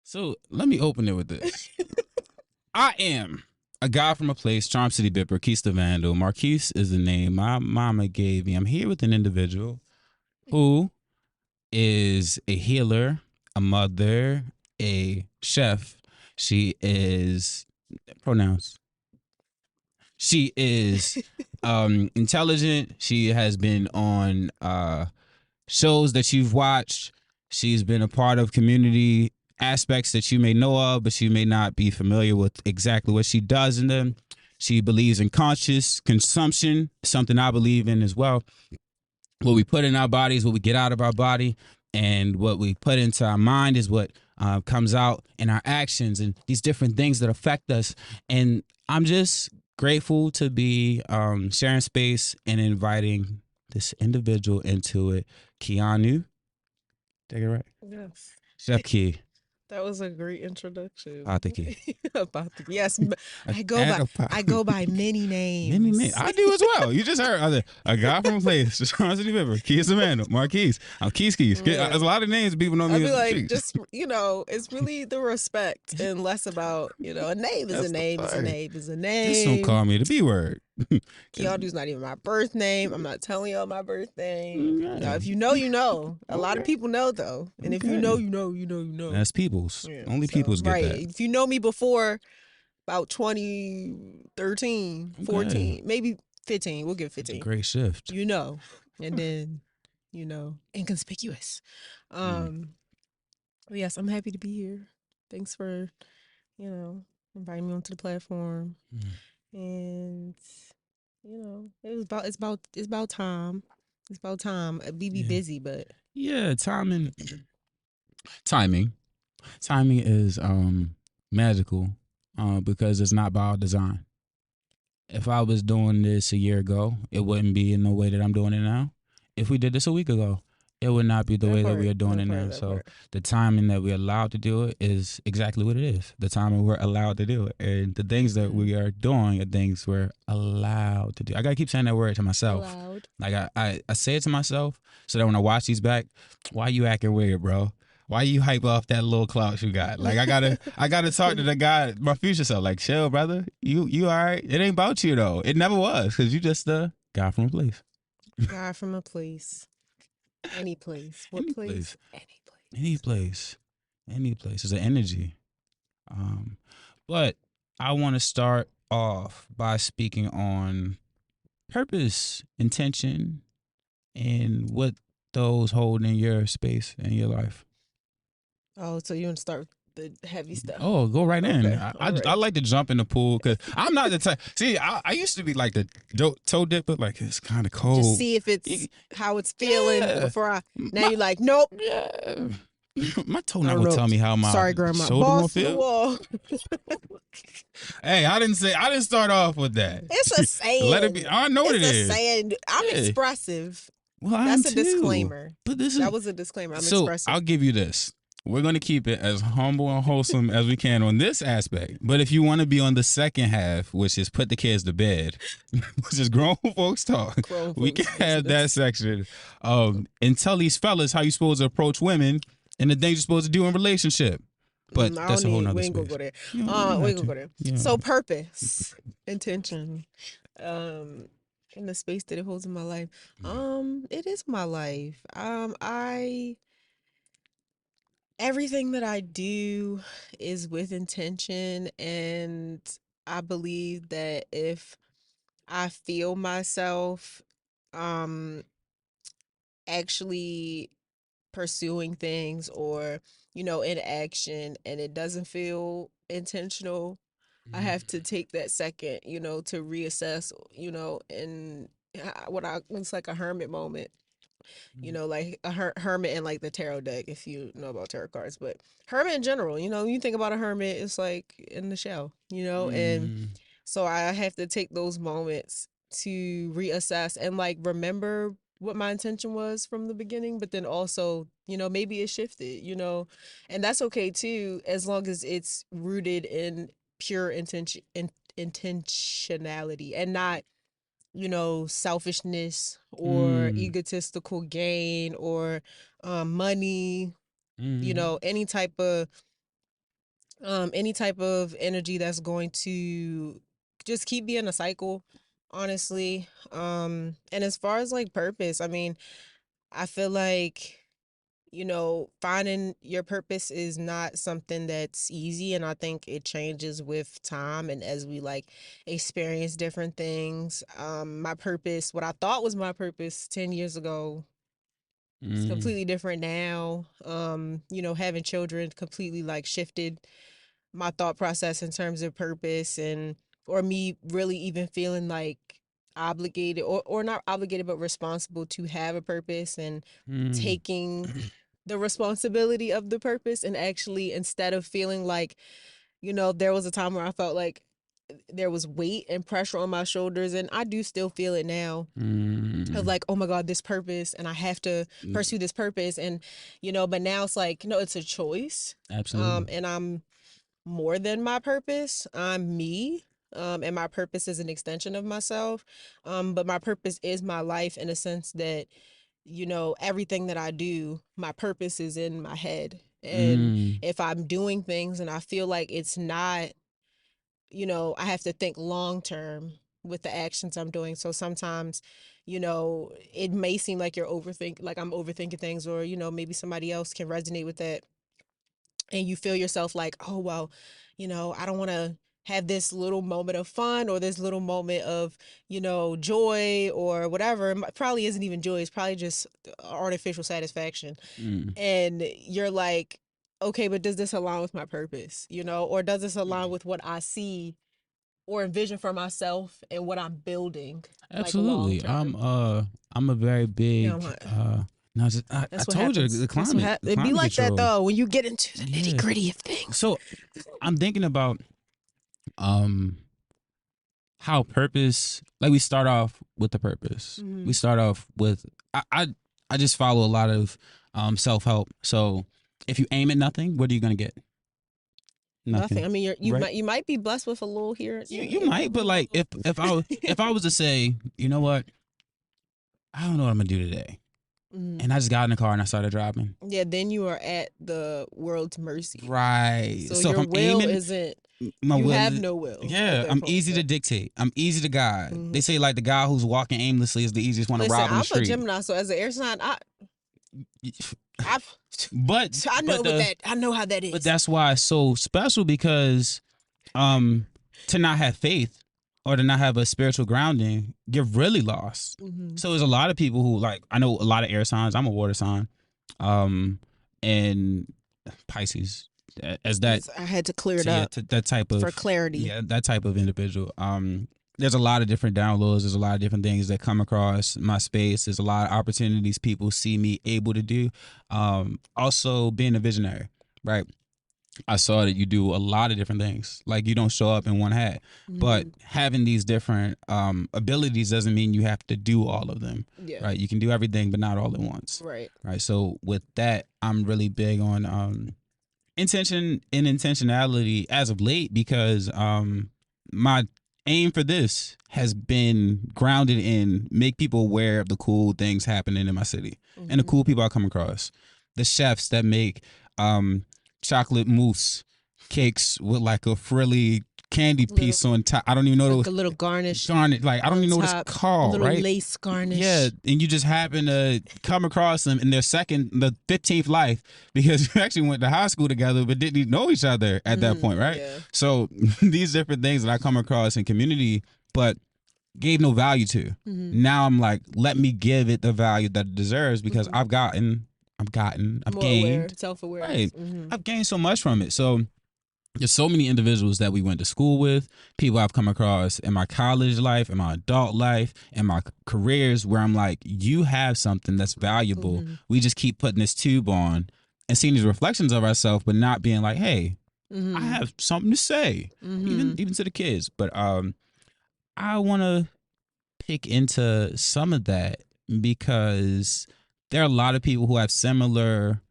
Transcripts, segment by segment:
So let me open it with this. I am a guy from a place, Charm City Bipper, Quis The Vndl. Marquis is the name my mama gave me. I'm here with an individual who is a healer, a mother, a chef. She is pronouns. She is intelligent. She has been on shows that you've watched. She's been a part of community aspects that you may know of, but you may not be familiar with exactly what she does in them. She believes in conscious consumption, something I believe in as well. What we put in our bodies, what we get out of our body, and what we put into our mind is what comes out in our actions and these different things that affect us. And I'm just grateful to be sharing space and inviting this individual into it. Keanu, take it right. Yes. Chef Key. That was a great introduction. Pataki. Yes, I go by many names. Many names. I do as well. You just heard a guy from a place, Charm City Bipper, Quis The Vndl, Marquis. I'm Keys. Yeah. There's a lot of names people know me. I feel like just it's really the respect and less about a name is a name is a name is a name. Just don't call me the B word. Keanu's not even my birth name. I'm not telling y'all my birth name. Now, if you know, you know. A lot of people know though, and if you know, you know, you know, you know. That's people's. Yeah, only people's get that. If you know me before about 2013, 14, maybe 15, we'll give 15. Great shift. You know, and then inconspicuous. Yes, I'm happy to be here. Thanks for inviting me onto the platform. And it's about time. It's about time. We be busy, but timing is magical because it's not by design. If I was doing this a year ago, it wouldn't be in the way that I'm doing it now. If we did this a week ago, it would not be the way that we are doing it now. So the timing that we're allowed to do it is exactly what it is. The timing we're allowed to do it. And the things that we are doing are things we're allowed to do. I got to keep saying that word to myself. Allowed. Like I say it to myself so that when I watch these back, why you acting weird, bro? Why you hype off that little clout you got? Like I gotta talk to the guy, my future self. Like, chill, brother. You all right? It ain't about you though. It never was, because you just a guy from a place. Guy from a place. Any place. What Any place? Any place. Any place. It's an energy. But I want to start off by speaking on purpose, intention, and what those hold in your space and your life. Oh, so you want to start with the heavy stuff? Oh, go right in. I like to jump in the pool because I'm not the type. See, I used to be like the toe dipper, like it's kind of cold. Just see if it's how it's feeling before you're like, nope. Yeah. My toe not gonna tell me how my grandma. shoulder gonna feel. Hey, I didn't start off with that. It's a saying. Let it be. I know what it is. It's a saying. I'm expressive. Well, that's a disclaimer. But that was a disclaimer. I'm expressive. I'll give you this. We're going to keep it as humble and wholesome as we can on this aspect. But if you want to be on the second half, which is put the kids to bed, which is grown folks talk, we can have that section. And tell these fellas how you supposed to approach women and the things you're supposed to do in relationship. But that's a whole nother space. We ain't gonna go there. We ain't gonna go there. Yeah. So purpose, intention, in the space that it holds in my life. It is my life. Everything that I do is with intention, and I believe that if I feel myself actually pursuing things or in action and it doesn't feel intentional, I have to take that second to reassess, and it's like a hermit moment. Like a hermit and like the tarot deck, if you know about tarot cards, but hermit in general, when you think about a hermit, it's like in the shell, and so I have to take those moments to reassess and like remember what my intention was from the beginning, but then also, maybe it shifted, and that's okay too, as long as it's rooted in pure intentionality and not selfishness or egotistical gain or money, any type of Any type of energy that's going to just keep being a cycle, honestly. And as far as like purpose, I mean, I feel like, finding your purpose is not something that's easy. And I think it changes with time and as we like experience different things. My purpose, what I thought was my purpose 10 years ago, it's completely different now. Having children completely like shifted my thought process in terms of purpose and or me really even feeling like obligated or not obligated but responsible to have a purpose and taking the responsibility of the purpose and actually instead of feeling like there was a time where I felt like there was weight and pressure on my shoulders and I do still feel it now of like, oh my God, this purpose and I have to pursue this purpose and but now it's like no, it's a choice. Absolutely. And I'm more than my purpose. I'm me. And my purpose is an extension of myself. But my purpose is my life in a sense that, everything that I do, my purpose is in my head. And if I'm doing things and I feel like it's not, I have to think long term with the actions I'm doing. So sometimes, it may seem like like I'm overthinking things or, maybe somebody else can resonate with that and you feel yourself like, oh, well, I don't want to have this little moment of fun or this little moment of, joy or whatever. It probably isn't even joy. It's probably just artificial satisfaction. And you're like, okay, but does this align with my purpose, or does this align with what I see or envision for myself and what I'm building? Absolutely. Like long term. I'm a very Yeah, big no, I that's what told you happens. the climate, the It'd be climate like that control. though when you get into the nitty gritty of things. So I'm thinking about how purpose, like we start off with the purpose. We start off with I just follow a lot of self-help. So if you aim at nothing, what are you gonna get? Nothing. I mean, right? you might be blessed with a little here. You might, but like if I was to say, you know what, I don't know what I'm gonna do today, and I just got in the car and I started driving. Yeah, then you are at the world's mercy. Right. So if your I'm will aiming, isn't. my You will, have no will. yeah, I'm easy to dictate. I'm easy to guide. They say like the guy who's walking aimlessly is the easiest one to Listen, rob on the I'm a street. Gemini, so as an air sign, I but know I know how that is. But that's why it's so special because to not have faith or to not have a spiritual grounding, you're really lost. So there's a lot of people who like, I know a lot of air signs. I'm a water sign, and Pisces as that. I had to clear it up. That type of for clarity. Yeah, that type of individual. There's a lot of different downloads. There's a lot of different things that come across my space. There's a lot of opportunities people see me able to do. Also being a visionary, right? I saw that you do a lot of different things. Like you don't show up in one hat, but having these different abilities doesn't mean you have to do all of them. Yeah. Right? You can do everything, but not all at once. Right. Right. So with that, I'm really big on intention and intentionality as of late because my aim for this has been grounded in make people aware of the cool things happening in my city and the cool people I come across. The chefs that make chocolate mousse cakes with like a frilly candy piece on top. I don't even know like a little garnish. Like I don't even know what it's called. A little right? Lace garnish. Yeah, and you just happen to come across them in the 15th life because you actually went to high school together but didn't even know each other at that point, right? Yeah. So these different things that I come across in community, but gave no value to. Now I'm like, let me give it the value that it deserves because I've gained self-aware. Right. I've gained so much from it. So there's so many individuals that we went to school with, people I've come across in my college life, in my adult life, in my careers where I'm like, you have something that's valuable. We just keep putting this tube on and seeing these reflections of ourselves, but not being like, hey, I have something to say, even to the kids. But I want to pick into some of that because there are a lot of people who have similar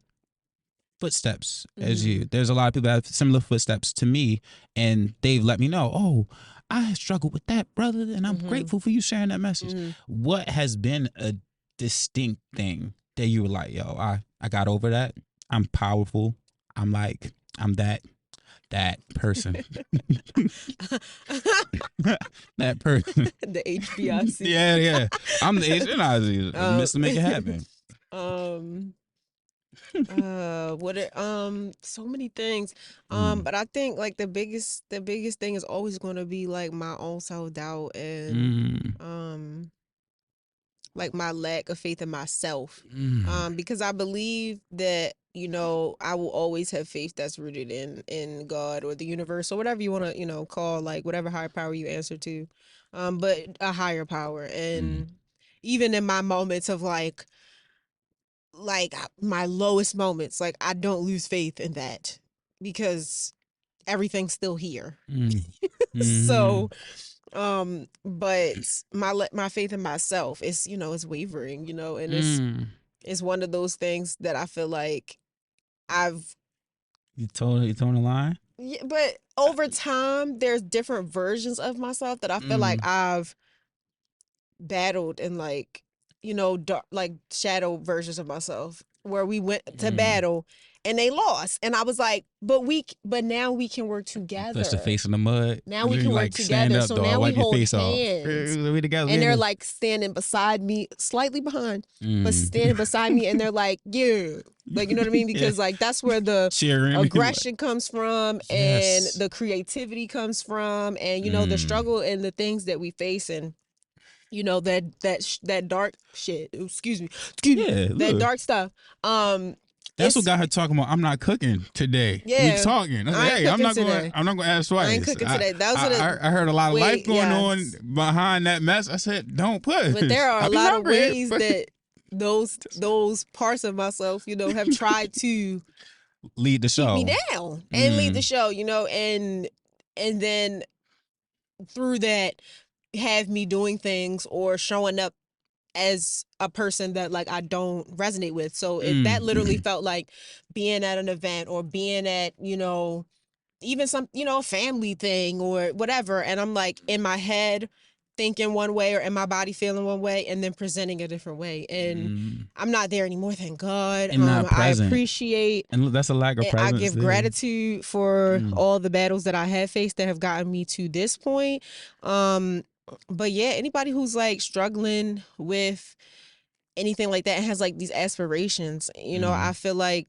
footsteps as you. There's a lot of people that have similar footsteps to me, and they've let me know, oh, I struggled with that, brother, and I'm grateful for you sharing that message. What has been a distinct thing that you were like, yo, I got over that. I'm powerful. I'm that. That person. That person. The HBIC. Yeah. I'm the HBIC. Mr. Make It Happen. So many things. But I think like the biggest thing is always going to be like my own self-doubt and like my lack of faith in myself. Because I believe that, you know, I will always have faith that's rooted in God or the universe or whatever you want to, you know, call, like whatever higher power you answer to. But a higher power. And even in my moments of like my lowest moments, like I don't lose faith in that because everything's still here. So but my faith in myself is, you know, is wavering, you know, and it's one of those things that I feel like you told a line? Yeah, but over time there's different versions of myself that I feel like I've battled and like, you know, dark, like shadow versions of myself where we went to battle and they lost, and I was like, but now we can work together. Touch the face in the mud. Now we can work together. So now we hold hands, we together, and they're like standing beside me, slightly behind, but standing beside me, and they're like, yeah, like, you know what I mean? Because like that's where the aggression comes from, and the creativity comes from, and you know the struggle and the things that we face, and you know that dark shit. Excuse me. That dark stuff. That's what got her talking about. I'm not cooking today. Yeah, we talking. Hey, I'm not going to ask twice. I ain't cooking today. I heard a lot of life going on behind that mess. I said, don't push. But there are a lot of ways that those parts of myself, you know, have tried to lead the show, keep me down and lead the show, you know, and then through that have me doing things or showing up as a person that like I don't resonate with. So that literally felt like being at an event or being at, you know, even some, you know, family thing or whatever. And I'm like in my head thinking one way or in my body feeling one way and then presenting a different way. And I'm not there anymore, thank God. And not present. I appreciate. And that's a lack of presence. I give gratitude for all the battles that I have faced that have gotten me to this point. But yeah, anybody who's like struggling with anything like that and has like these aspirations, you know, I feel like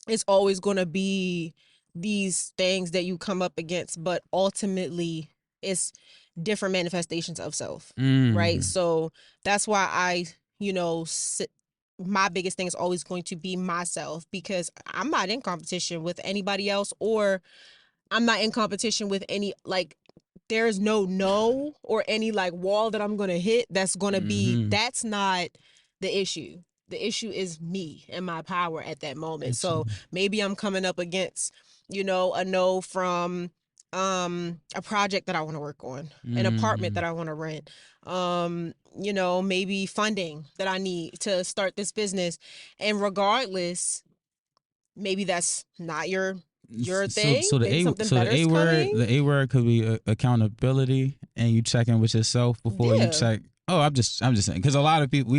it's always going to be these things that you come up against, but ultimately it's different manifestations of self, right? So that's why I, you know, my biggest thing is always going to be myself, because I'm not in competition with anybody else, or I'm not in competition with any, like, there's no or any like wall that I'm going to hit that's going to be, that's not the issue. The issue is me and my power at that moment. So maybe I'm coming up against, you know, a no from a project that I want to work on, an apartment that I want to rent, you know, maybe funding that I need to start this business. And regardless, maybe that's not your thing. So the A word could be accountability, and you checking with yourself before you check. Oh, I'm just saying, because a lot of people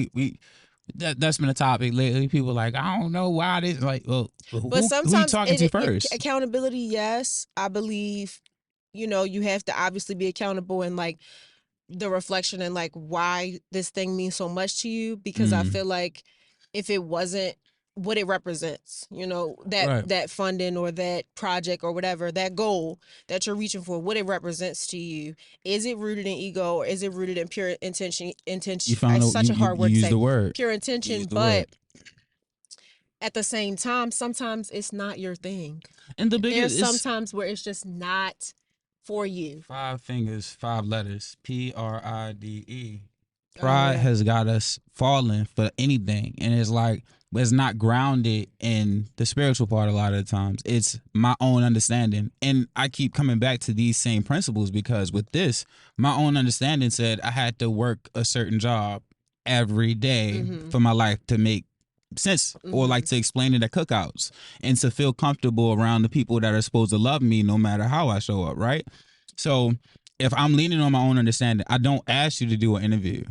that's been a topic lately. People are like, I don't know why this, like, well, but sometimes who you talking to first? Accountability, yes, I believe, you know, you have to obviously be accountable and like the reflection and like why this thing means so much to you, because I feel like if it wasn't what it represents, you know, that funding or that project or whatever, that goal that you're reaching for, what it represents to you, is it rooted in ego or is it rooted in pure intention? You found such a hard word to say. The word pure intention, but at the same time, sometimes it's not your thing. And there's sometimes where it's just not for you. 5 fingers, 5 letters, PRIDE. Pride has got us falling for anything, and it's like, it's not grounded in the spiritual part a lot of the times. It's my own understanding. And I keep coming back to these same principles, because with this, my own understanding said I had to work a certain job every day for my life to make sense, or like to explain it at cookouts, and to feel comfortable around the people that are supposed to love me no matter how I show up, right? So if I'm leaning on my own understanding, I don't ask you to do an interview.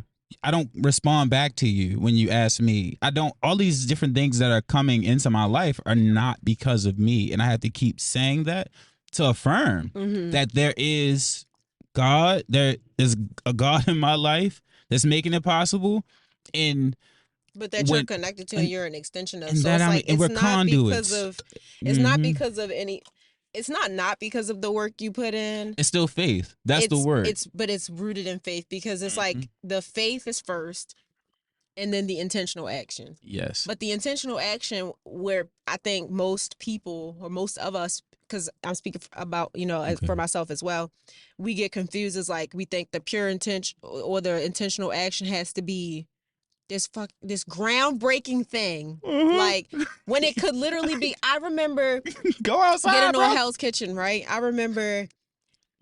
I don't respond back to you when you ask me. I don't. All these different things that are coming into my life are not because of me, and I have to keep saying that to affirm that there is God. There is a God in my life that's making it possible, and but that you're connected to and you're an extension of. So that it's like and it's we're not conduits. because of. It's not because of any. It's not because of the work you put in. It's still faith. That's the word. But it's rooted in faith because it's like the faith is first, and then the intentional action. Yes. But the intentional action, where I think most people or most of us, because I'm speaking about, you know, for myself as well, we get confused. As like we think the pure intention or the intentional action has to be this groundbreaking thing, like when it could literally be. I remember go outside, getting bro. on Hell's Kitchen, right? I remember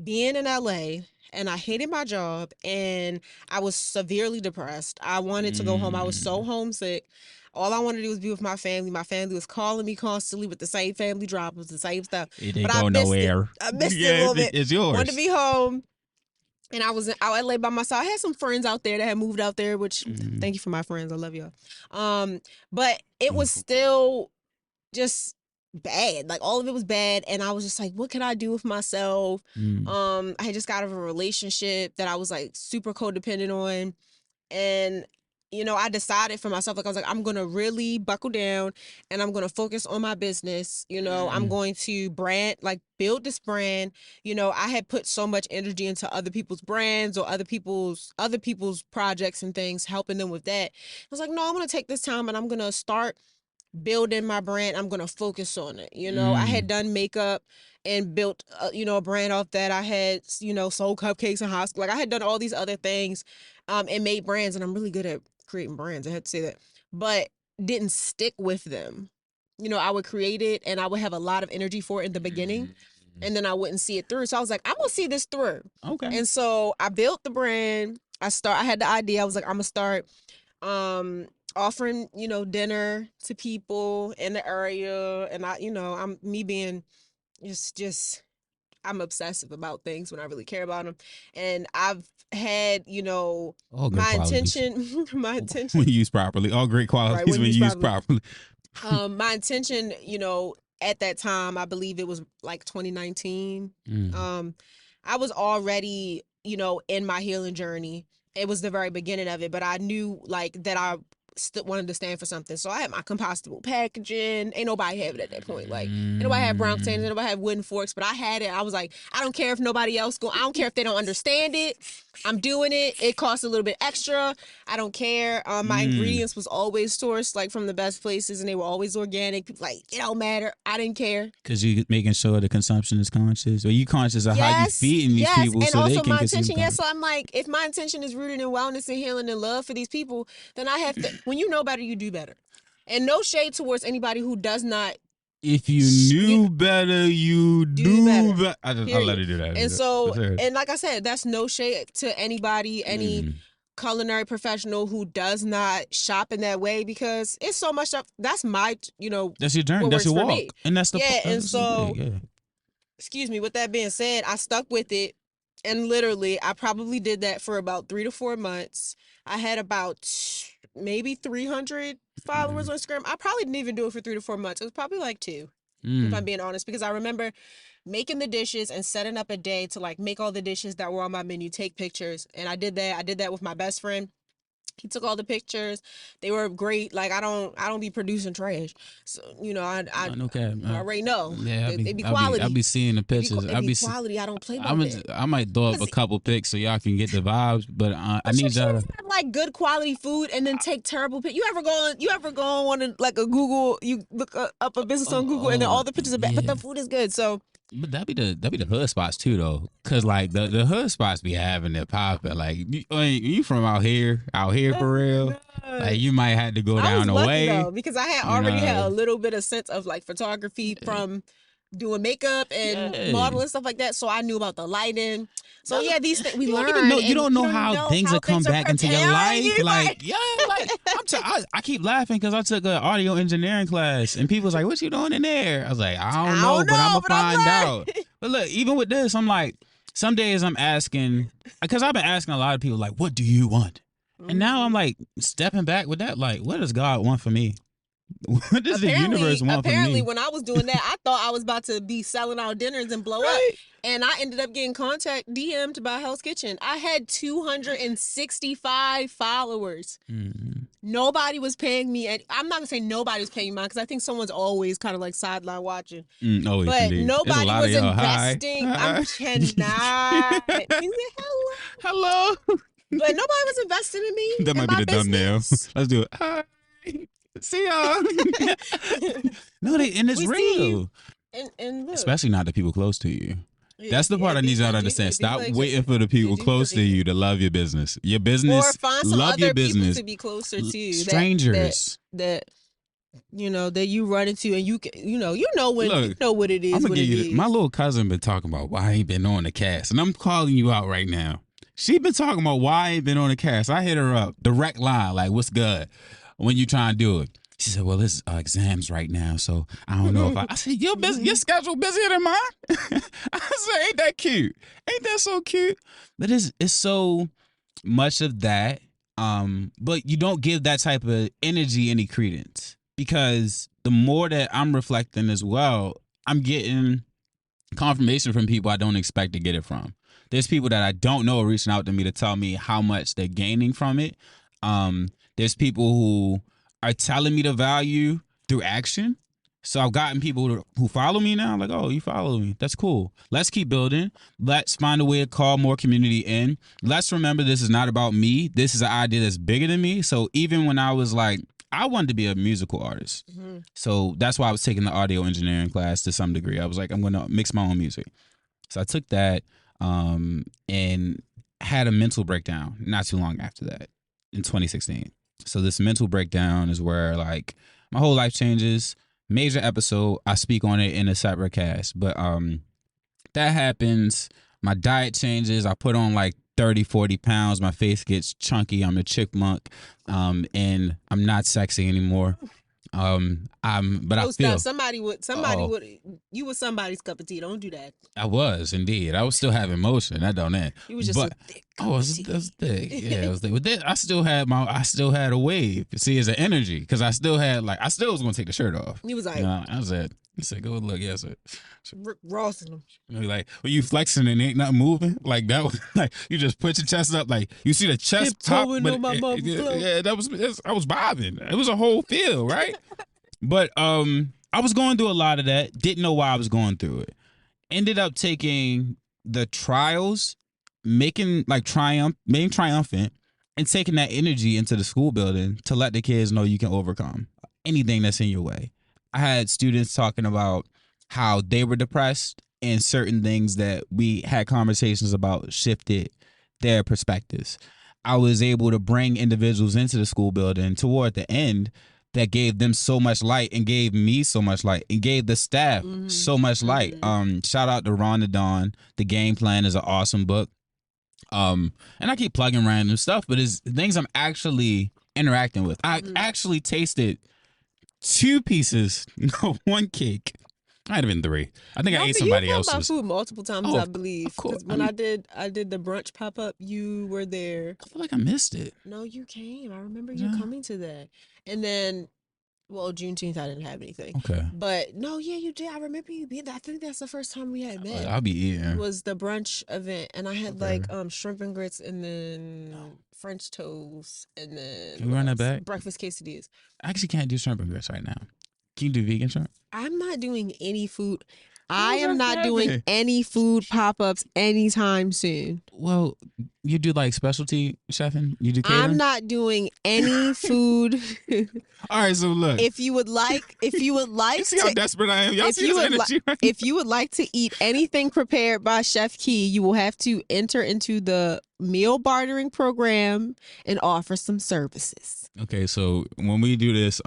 being in LA and I hated my job and I was severely depressed. I wanted to go home. I was so homesick. All I wanted to do was be with my family. My family was calling me constantly with the same family dramas, the same stuff. It didn't go nowhere. I missed it a little bit. It's yours. Wanted to be home. And I was out LA by myself. I had some friends out there that had moved out there, which thank you for my friends. I love y'all. But it was still just bad. Like all of it was bad. And I was just like, what can I do with myself? I had just got out of a relationship that I was like super codependent on. And, you know, I decided for myself, like I was like, I'm going to really buckle down and I'm going to focus on my business. You know, I'm going to build this brand. You know, I had put so much energy into other people's brands or other people's projects and things, helping them with that. I was like, no, I'm going to take this time and I'm going to start building my brand. I'm going to focus on it. You know, I had done makeup and built, a brand off that. I had, sold cupcakes in high school. Like I had done all these other things and made brands. And I'm really good at creating brands. I had to say that. But didn't stick with them. You know, I would create it and I would have a lot of energy for it in the beginning. And then I wouldn't see it through. So I was like, I'm going to see this through. Okay. And so I built the brand. I had the idea. I was like, I'm going to start offering, dinner to people in the area. And I'm me being just I'm obsessive about things when I really care about them. And I've had, my intention when used properly, all great qualities right, when used properly. My intention, at that time, I believe it was like 2019. I was already, in my healing journey. It was the very beginning of it, but I knew like that I wanted to stand for something. So I had my compostable packaging. Ain't nobody have it at that point. Like, ain't nobody had brown containers, ain't nobody had wooden forks, but I had it. I was like, I don't care if nobody else I don't care if they don't understand it. I'm doing it. It costs a little bit extra. I don't care. My ingredients was always sourced like from the best places and they were always organic. People like, it don't matter. I didn't care. Because you making sure the consumption is conscious. Or you conscious of how you feeding these people and so also they can my consume. Intention, yes, so I'm like, if my intention is rooted in wellness and healing and love for these people, then I have to, when you know better, you do better. And no shade towards anybody who does not. If you knew better, you do better. I let her do that. And so, and like I said, that's no shade to anybody, any culinary professional who does not shop in that way, because it's so much stuff. That's my, that's your journey. That's your walk. Me. And that's the and so, excuse me, with that being said, I stuck with it. And literally, I probably did that for about 3 to 4 months. I had about maybe 300 followers on Instagram. I probably didn't even do it for 3 to 4 months. It was probably like 2, if I'm being honest, because I remember making the dishes and setting up a day to like make all the dishes that were on my menu, take pictures. And I did that. I did that with my best friend. He took all the pictures. They were great. Like I don't be producing trash. So I already know. Yeah, they be quality. I be seeing the pictures. I be quality. I don't play about that. I might throw up a couple pics so y'all can get the vibes. But I need y'all to have like good quality food and then take terrible pictures. You ever go on like a Google? You look up a business on Google and then all the pictures are bad, but the food is good. So. But that'd be the hood spots too though, cause like the hood spots be having it popping. Like you from out here for real. No. Like you might have to go down the way though, because I had already had a little bit of sense of like photography from doing makeup and modeling stuff like that, so I knew about the lighting. So these things we learn. You don't know how things will come back into your life. Like I keep laughing because I took an audio engineering class and people's like, "What you doing in there?" I was like, "I don't know, but I'm gonna find out." But look, even with this, I'm like, some days I'm asking, because I've been asking a lot of people like, "What do you want?" And now I'm like stepping back with that. Like, what does God want for me? What does the universe want from me? Apparently, when I was doing that, I thought I was about to be selling out dinners and blow up. And I ended up getting DM'd by Hell's Kitchen. I had 265 followers. Nobody was paying me. I'm not going to say nobody was paying me because I think someone's always kind of like sideline watching. Always, but indeed. nobody was investing. Hi. I cannot. Hello. But nobody was investing in me. That might be the thumbnail. Let's do it. Hi. See y'all. No, and it's real. And look. Especially not the people close to you. That's the part I need y'all to understand. Stop waiting for the people close to you to love your business. Your business, or find some love other your business. people to be closer to you. Strangers. That that you run into and you know when Look, you know what it is. I'm gonna give you my little cousin been talking about why I ain't been on the cast, and I'm calling you out right now. She been talking about why I ain't been on the cast. I hit her up direct line like, "What's good?" When you trying to do it. She said, well, it's exams right now, so I don't know if I said, your schedule busier than mine? I said, ain't that cute? Ain't that so cute? But it's so much of that, but you don't give that type of energy any credence because the more that I'm reflecting as well, I'm getting confirmation from people I don't expect to get it from. There's people that I don't know reaching out to me to tell me how much they're gaining from it. There's people who are telling me the value through action. So I've gotten people who follow me now. Like, oh, you follow me. That's cool. Let's keep building. Let's find a way to call more community in. Let's remember this is not about me. This is an idea that's bigger than me. So even when I was like, I wanted to be a musical artist. So that's why I was taking the audio engineering class to some degree. I was like, I'm going to mix my own music. So I took that and had a mental breakdown not too long after that in 2016. So this mental breakdown is where like my whole life changes. Major episode. I speak on it in a separate cast. But that happens. My diet changes. I put on like 30, 40 pounds. My face gets chunky. I'm a chickmunk. And I'm not sexy anymore. But I feel somebody would you was somebody's cup of tea. Don't do that. I was indeed. I was still having motion. That don't end. You was just so thick. Oh, it was thick. Yeah, it was thick. But then I still had a wave. See, as an energy, because I still was gonna take the shirt off. He was like, I said, go look, yes, Rick Ross in them. Like, when you flexing and ain't nothing moving, like that was like you just put your chest up, like you see the chest top, but I was bobbing. It was a whole feel, right? But I was going through a lot of that. Didn't know why I was going through it. Ended up taking the trials, making triumphant, and taking that energy into the school building to let the kids know you can overcome anything that's in your way. I had students talking about how they were depressed and certain things that we had conversations about shifted their perspectives. I was able to bring individuals into the school building toward the end that gave them so much light and gave me so much light and gave the staff so much light. Shout out to Ron the Dawn. The Game Plan is an awesome book. And I keep plugging random stuff, but it's things I'm actually interacting with. I actually tasted 2 pieces, no, 1 cake. Might have been 3. I think I ate somebody else's. You've food multiple times, I believe. Because when I did the brunch pop up, you were there. I feel like I missed it. No, you came. I remember you coming to that. And then, well, Juneteenth, I didn't have anything. Okay. But no, yeah, you did. I remember you being there. I think that's the first time we had met. I'll be eating. It was the brunch event, and I had like shrimp and grits, and then French toast, and then can we run that back? Breakfast quesadillas. I actually can't do shrimp and grits right now. Can you do vegan shrimp? I'm not doing any food. I am not doing any food pop-ups anytime soon. Well, you do like specialty chefing? You do catering? I'm not doing any food. All right, so look. If you would like you see how desperate I am? Y'all see his energy right If you would like to eat anything prepared by Chef Key, you will have to enter into the meal bartering program and offer some services. Okay, so when we do this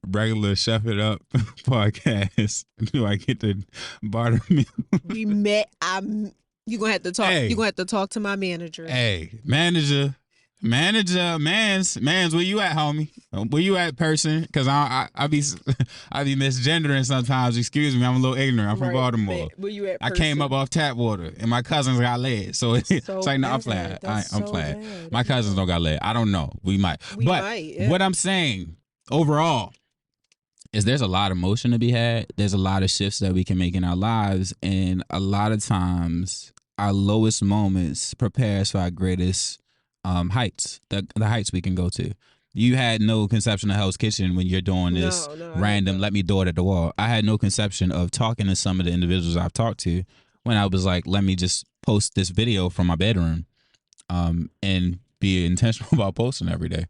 regular Chef It Up podcast, do I get to barter meal? You're gonna have to talk. You're gonna have to talk to my manager. Hey, manager, Manager, mans, where you at, homie? Where you at, person? Because I be I be misgendering sometimes. Excuse me, I'm a little ignorant. I'm from Baltimore. Where you at, I person? came up off tap water, and my cousins got lead. So it's like, no, I'm bad. playing. I'm so playing. bad. My cousins don't got lead. I don't know. We might. Yeah. What I'm saying overall is there's a lot of motion to be had. There's a lot of shifts that we can make in our lives, and a lot of times our lowest moments prepare us for our greatest heights, the heights we can go to. You had no conception of Hell's Kitchen when you're doing this random, let me throw it at the wall. I had no conception of talking to some of the individuals I've talked to when I was like, let me just post this video from my bedroom and be intentional about posting every day.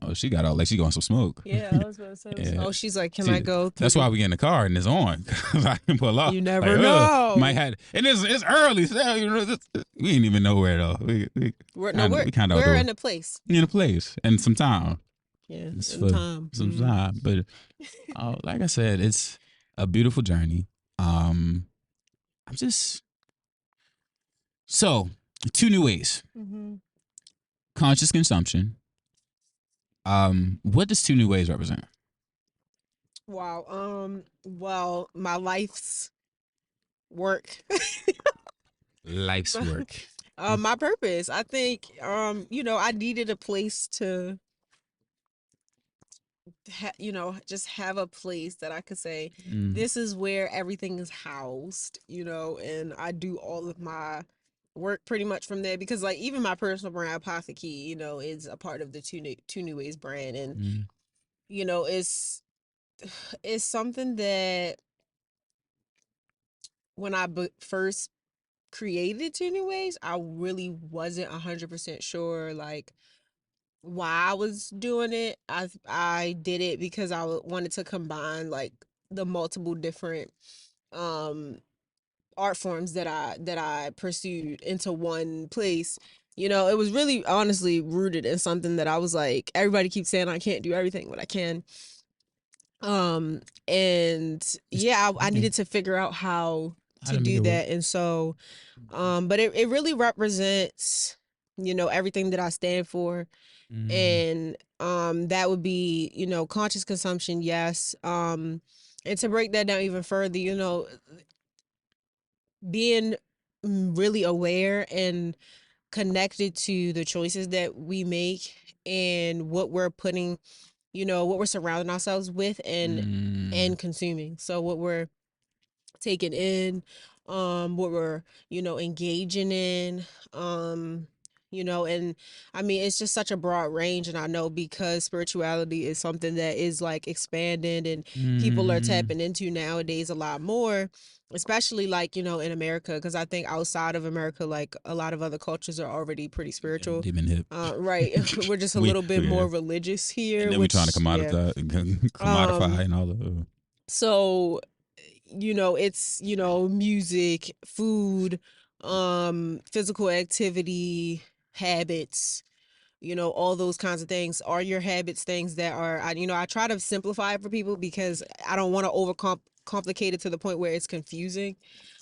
Oh, she got all like she going some smoke. Yeah, I was about to say. Yeah. Oh, she's like, can I go? That's why we get in the car and it's on because I can pull off. You never know. Might have, and it's early. So, you know, we ain't even know where though. We're in a place. In a place and some time. Yeah, some time. But like I said, it's a beautiful journey. I'm just so 2 new ways. Conscious consumption. What does 2 new ways represent? Wow. Well, my life's work. Life's work. My purpose. I think, I needed a place to, just have a place that I could say, this is where everything is housed, and I do all of my work pretty much from there, because like even my personal brand Apothecary, is a part of the two new ways brand, and it's something that when I first created 2 new ways, I really wasn't 100% sure like why I was doing it. I did it because I wanted to combine like the multiple different art forms that I pursued into one place. It was really honestly rooted in something that I was like, everybody keeps saying I can't do everything, but I can. And yeah, I needed to figure out how to do that. And so, but it really represents, everything that I stand for. And, that would be, conscious consumption. Yes. And to break that down even further, being really aware and connected to the choices that we make and what we're putting, what we're surrounding ourselves with and consuming. So what we're taking in, what we're, engaging in, and I mean, it's just such a broad range. And I know because spirituality is something that is like expanding and people are tapping into nowadays a lot more, especially like, in America, because I think outside of America, like a lot of other cultures are already pretty spiritual. They've been hip. Right. We're just a little bit more religious here. And then we're trying to commodify and all of So, it's, music, food, physical activity, habits, all those kinds of things. Are your habits things that are, I try to simplify it for people because I don't want to overcomplicate it to the point where it's confusing.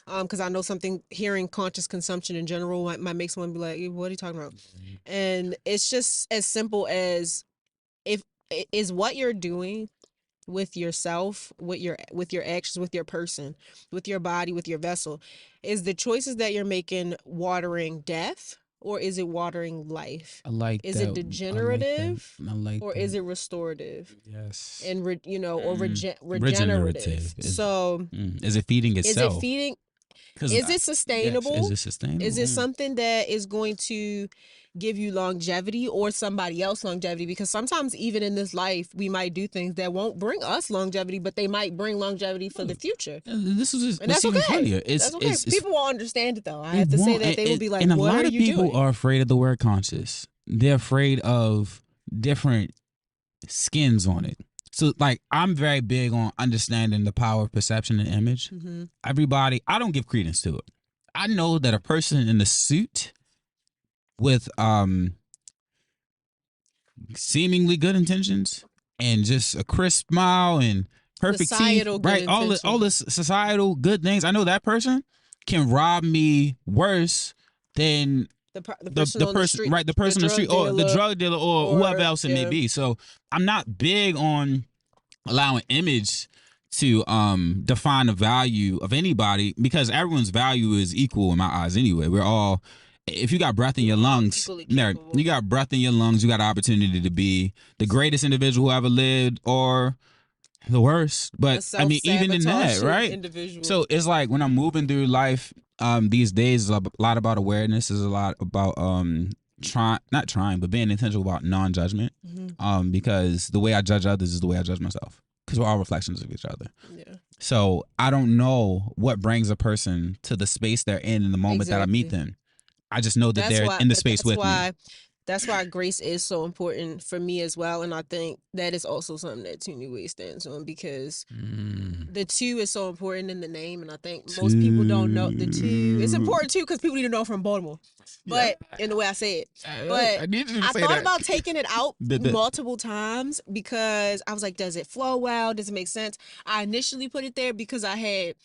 Because I know hearing conscious consumption in general might make someone be like, what are you talking about? And it's just as simple as is what you're doing with yourself, with your actions, with your person, with your body, with your vessel, is the choices that you're making watering death, or is it watering life? I like is that. It degenerative? I like or that. Is it restorative? Yes. And or regenerative. So is it feeding itself? Is it feeding? Is it sustainable? Yes. Is it sustainable? Is it something that is going to give you longevity or somebody else longevity? Because sometimes even in this life, we might do things that won't bring us longevity, but they might bring longevity for the future. This is and that's okay. Funnier. That's okay. People won't understand it though. I have to say that they will be like, and what are you doing? And a lot of people are afraid of the word conscious. They're afraid of different skins on it. So, like, I'm very big on understanding the power of perception and image. Everybody, I don't give credence to it. I know that a person in a suit with seemingly good intentions and just a crisp smile and perfect teeth, right? All this societal good things. I know that person can rob me worse than the person on the street, right? The person on the street, or the drug dealer, or whoever else it may be. So I'm not big on allowing image to define the value of anybody, because everyone's value is equal in my eyes anyway. We're all, if you got breath in your lungs, you got breath in your lungs, you got an opportunity to be the greatest individual who ever lived, or the worst. But I mean, even in that, right? Individual. So it's like when I'm moving through life, these days, a lot about awareness. Is a lot about not trying, but being intentional about non-judgment. Because the way I judge others is the way I judge myself. Because we're all reflections of each other. Yeah. So I don't know what brings a person to the space they're in the moment that I meet them. I just know that they're in the space with me. That's why grace is so important for me as well. And I think that is also something that 2 New Ways stands on, because the 2 is so important in the name. And I think most people don't know the 2. It's important too because people need to know from Baltimore. But in the way I say it. But I thought about taking it out multiple times because I was like, does it flow well? Does it make sense? I initially put it there because I had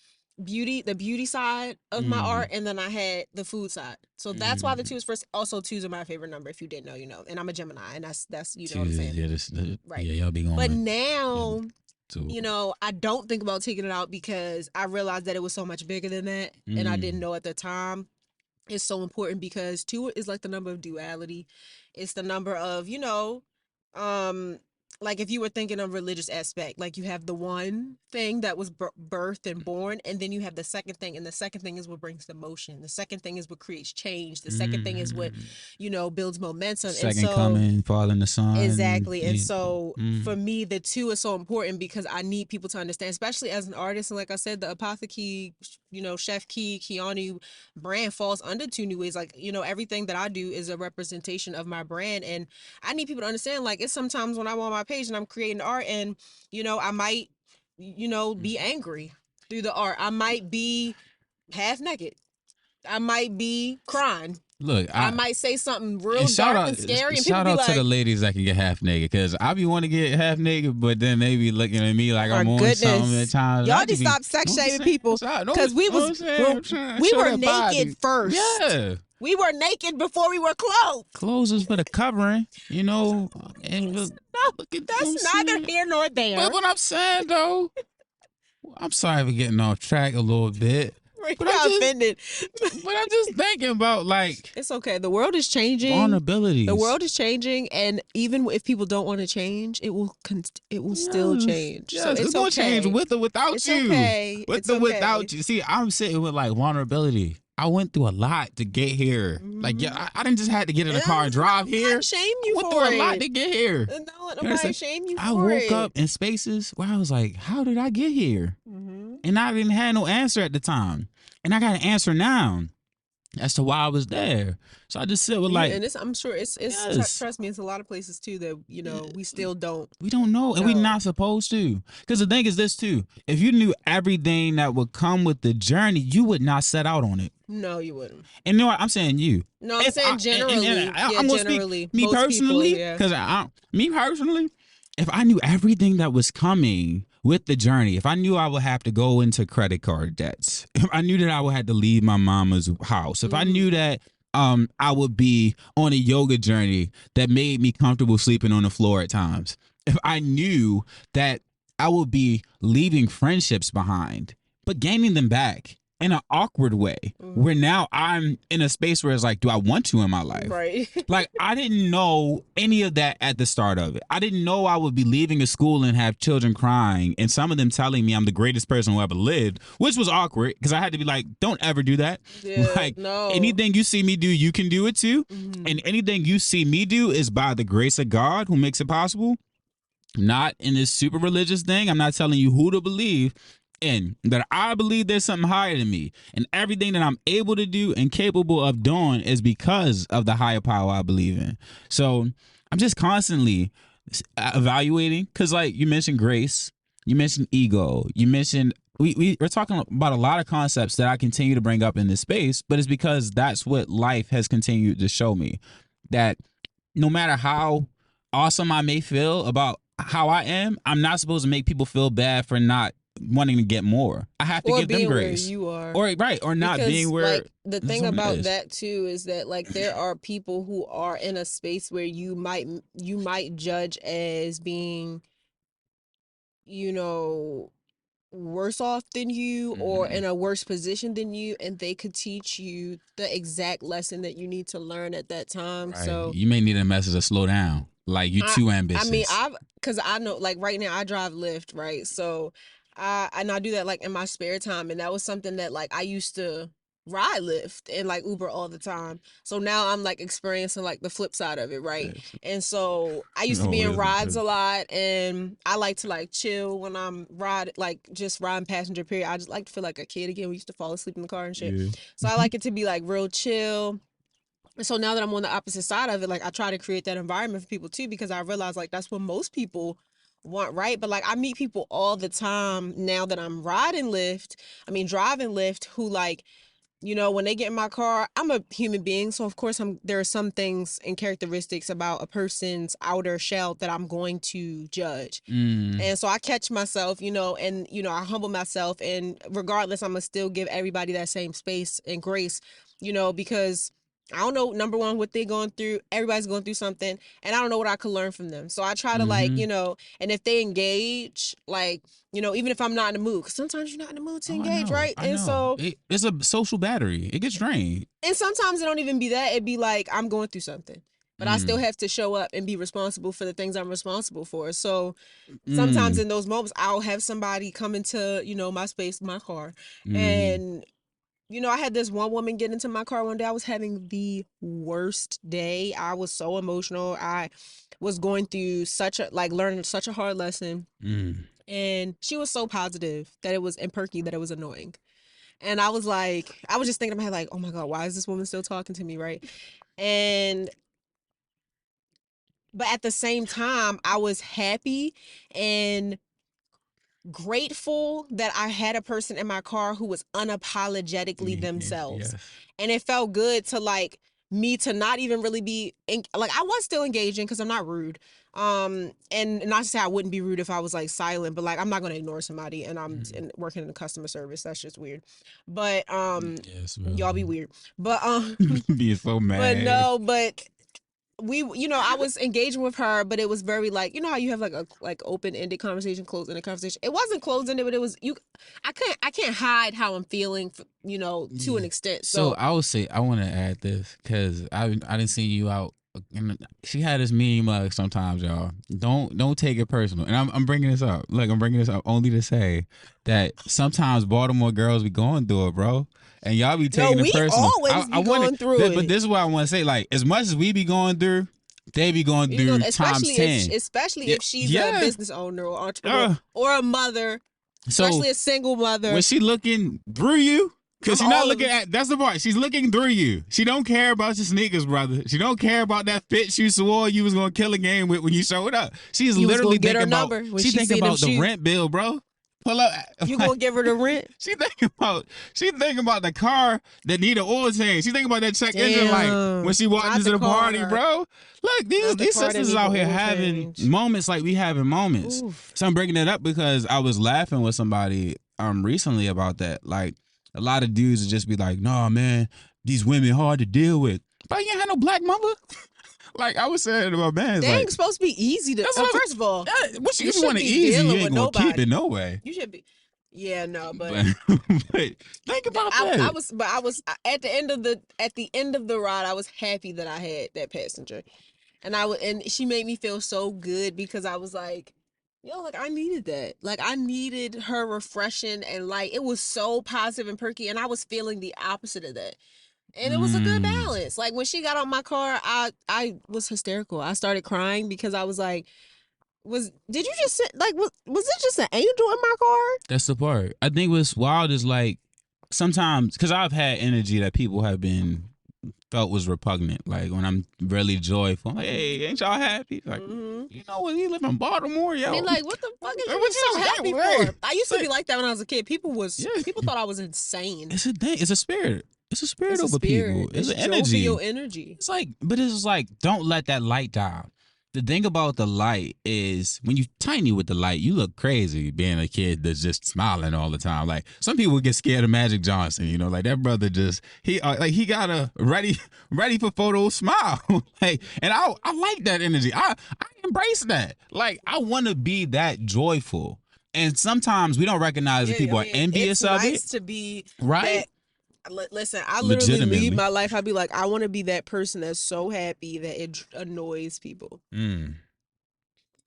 the beauty side of my art, and then I had the food side. So that's why the 2 is first. Also, 2s are my favorite number. If you didn't know, you know. And I'm a Gemini, and that's you know what I'm saying. Yeah, right. Yeah, y'all be going. But now, you know, I don't think about taking it out because I realized that it was so much bigger than that, and I didn't know at the time. It's so important because 2 is like the number of duality. It's the number of, you know, like if you were thinking of religious aspect, like you have the one thing that was birthed and born, and then you have the second thing, and the second thing is what brings the motion. The second thing is what creates change. The second thing is what, you know, builds momentum. Second coming, fall in the sun. Exactly. And so for me, the 2 is so important because I need people to understand, especially as an artist. And like I said, the Apothecary, you know, Chef Key, Keanu brand falls under 2 New Ways. Like, you know, everything that I do is a representation of my brand. And I need people to understand, like, it's sometimes when I'm on my page and I'm creating art and, you know, I might, you know, be angry through the art. I might be half naked. I might be crying. Look, I might say something real dark and scary, and people be like, shout out to the ladies that can get half naked, because I be wanting to get half naked, but then they be looking at me like I'm on something at times. Y'all just stop sex shaming people, because we were naked first. Yeah. We were naked before we were clothed. Clothes is for the covering, you know. And that's neither here nor there. But what I'm saying, though, I'm sorry for getting off track a little bit. But I'm just thinking about, like, it's okay. The world is changing. Vulnerabilities. The world is changing, and even if people don't want to change, it will still change. Yes, so it's gonna change with or without it's you. Okay. With or without you. See, I'm sitting with like vulnerability. I went through a lot to get here. Like, yeah, I didn't just have to get in a car and drive here. Shame you went for through a lot to get here. No, nobody shame you for it. I woke up in spaces where I was like, how did I get here? And I didn't have no answer at the time. And I got an answer now as to why I was there. So I just sit with like, and I'm sure it's trust me, it's a lot of places too that, you know, we still don't. We don't know, and we're not supposed to. Because the thing is this too: if you knew everything that would come with the journey, you would not set out on it. No, you wouldn't. And you know what? I'm saying you. No, I'm saying generally. I'm gonna speak me personally, because me personally, if I knew everything that was coming with the journey, if I knew I would have to go into credit card debts, if I knew that I would have to leave my mama's house, if I knew that I would be on a yoga journey that made me comfortable sleeping on the floor at times, if I knew that I would be leaving friendships behind, but gaining them back in an awkward way, where now I'm in a space where it's like, do I want to in my life? Right. Like, I didn't know any of that at the start of it. I didn't know I would be leaving a school and have children crying, and some of them telling me I'm the greatest person who ever lived, which was awkward because I had to be like, don't ever do that. Yeah, like, no. Anything you see me do, you can do it too. And anything you see me do is by the grace of God who makes it possible. Not in this super religious thing. I'm not telling you who to believe. And that I believe there's something higher than me, and everything that I'm able to do and capable of doing is because of the higher power I believe in. So I'm just constantly evaluating, because like you mentioned grace, you mentioned ego, you mentioned we're talking about a lot of concepts that I continue to bring up in this space, but it's because that's what life has continued to show me, that no matter how awesome I may feel about how I am, I'm not supposed to make people feel bad for not wanting to get more. I have to or give them being where grace. you are. Or not Because, being where like, the thing someone about is. that too is that, like, there are people who are in a space where you might judge as being, you know, worse off than you or in a worse position than you, and they could teach you the exact lesson that you need to learn at that time. Right. So You may need a message to slow down. Like, you too ambitious. I mean, because I know, like, right now I drive Lyft, right? So I do that, like, in my spare time, and that was something that, like, I used to ride Lyft and, like, Uber all the time. So now I'm, like, experiencing, like, the flip side of it, right? And so I used to be in rides a lot, and I like to, like, chill when I'm just riding passenger, period. I just like to feel like a kid again. We used to fall asleep in the car and shit. Yeah. So I like it to be, like, real chill. And so now that I'm on the opposite side of it, like, I try to create that environment for people too, because I realize, like, that's what most people want, right? But, like, I meet people all the time now that I'm driving Lyft, who, like, you know, when they get in my car, I'm a human being, so of course there are some things and characteristics about a person's outer shell that I'm going to judge. And so I catch myself, you know, and, you know, I humble myself, and regardless, I'm gonna still give everybody that same space and grace, you know, because I don't know, number one, what they're going through. Everybody's going through something, and I don't know what I could learn from them. So I try to, like, you know, and if they engage, like, you know, even if I'm not in the mood, because sometimes you're not in the mood to engage, right? I know. So it's a social battery. It gets drained. And sometimes it don't even be that. It'd be like, I'm going through something, but I still have to show up and be responsible for the things I'm responsible for. So sometimes in those moments, I'll have somebody come into, you know, my space, my car, and, you know, I had this one woman get into my car one day. I was having the worst day. I was so emotional. I was going through learning such a hard lesson. And she was so positive that it was, and perky that it was annoying. And I was just thinking in my head, like, oh my God, why is this woman still talking to me, right? But at the same time, I was happy and grateful that I had a person in my car who was unapologetically themselves. Yes. And it felt good to, like, me to not even really be like, I was still engaging because I'm not rude. And not to say I wouldn't be rude if I was, like, silent, but, like, I'm not going to ignore somebody and I'm working in the customer service. That's just weird. But yes, y'all be weird. But being so mad. But no, but we, you know, I was engaging with her, but it was very, like, you know how you have, like, a open-ended conversation, closed-ended conversation. It wasn't closed-ended, but it was, I can't hide how I'm feeling, you know, to an extent. So I would say, I want to add this because I didn't see you out. She had this meme, like, sometimes, y'all, don't take it personal. And I'm bringing this up. Like, I'm bringing this up only to say that sometimes Baltimore girls be going through it, bro. And y'all be taking it personal. Always be going through it. But this is what I want to say. Like, as much as we be going through, they be going through times 10. Especially if she's a business owner or entrepreneur or a mother, especially a single mother. When she looking through you, because she's not looking at, that's the part. She's looking through you. She don't care about your sneakers, brother. She don't care about that fit you swore you was going to kill a game with when you showed up. She's literally thinking about, the rent bill, bro. Pull up. You gonna give her the rent? She thinking about the car that need an oil change. She thinking about that check engine light when she walked into the party, bro. Look, these sisters out here having moments like we having moments. Oof. So I'm breaking it up because I was laughing with somebody recently about that. Like, a lot of dudes would just be like, "Nah, man, these women hard to deal with." But you ain't had no black mother. Like, I was saying to my man, they ain't supposed to be easy to. First of all, what you want to easy, you ain't gonna keep it no way. You should be. Yeah, no, but think about that. I was at the end of the ride, I was happy that I had that passenger, and she made me feel so good because I was like, yo, like, I needed that. Like, I needed her refreshing and, like, it was so positive and perky, and I was feeling the opposite of that. And it was a good balance. Like, when she got out my car, I was hysterical. I started crying because I was like, was it just an angel in my car? That's the part. I think what's wild is, like, sometimes, because I've had energy that people have been felt was repugnant. Like, when I'm really joyful, hey, ain't y'all happy? Like, you know what? You live in Baltimore, yo. I mean, like, what the fuck is you so happy for? I used to be like that when I was a kid. People thought I was insane. It's a thing. It's a spirit. It's a spirit over people. It's an energy. Your energy. It's like, but it's like, don't let that light die. The thing about the light is when you tiny with the light, you look crazy being a kid that's just smiling all the time. Like some people get scared of Magic Johnson, you know, like that brother just he got a ready for photo smile. Like, and I like that energy. I embrace that. Like I want to be that joyful. And sometimes we don't recognize that people are envious of nice it. To be right. Listen, I literally leave my life. I'd be like, I want to be that person that's so happy that it annoys people. And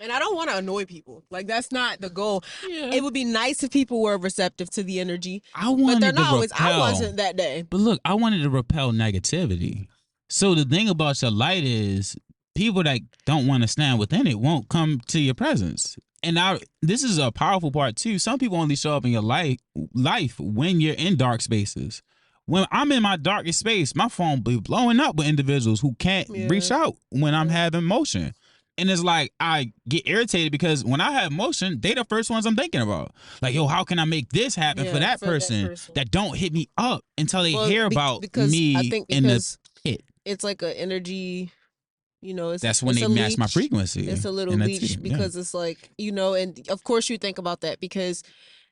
I don't want to annoy people. Like, that's not the goal. Yeah. It would be nice if people were receptive to the energy. But they're not always. I wasn't that day. But look, I wanted to repel negativity. So the thing about your light is people that don't want to stand within it won't come to your presence. And this is a powerful part too. Some people only show up in your life when you're in dark spaces. When I'm in my darkest space, my phone be blowing up with individuals who can't reach out when I'm having motion. And it's like I get irritated because when I have motion, they the first ones I'm thinking about. Like, yo, how can I make this happen for that person that don't hit me up until they hear about me I think in the pit? It's like an energy, you know. That's when they match my frequency. It's a little leech because it's like, you know, and of course you think about that because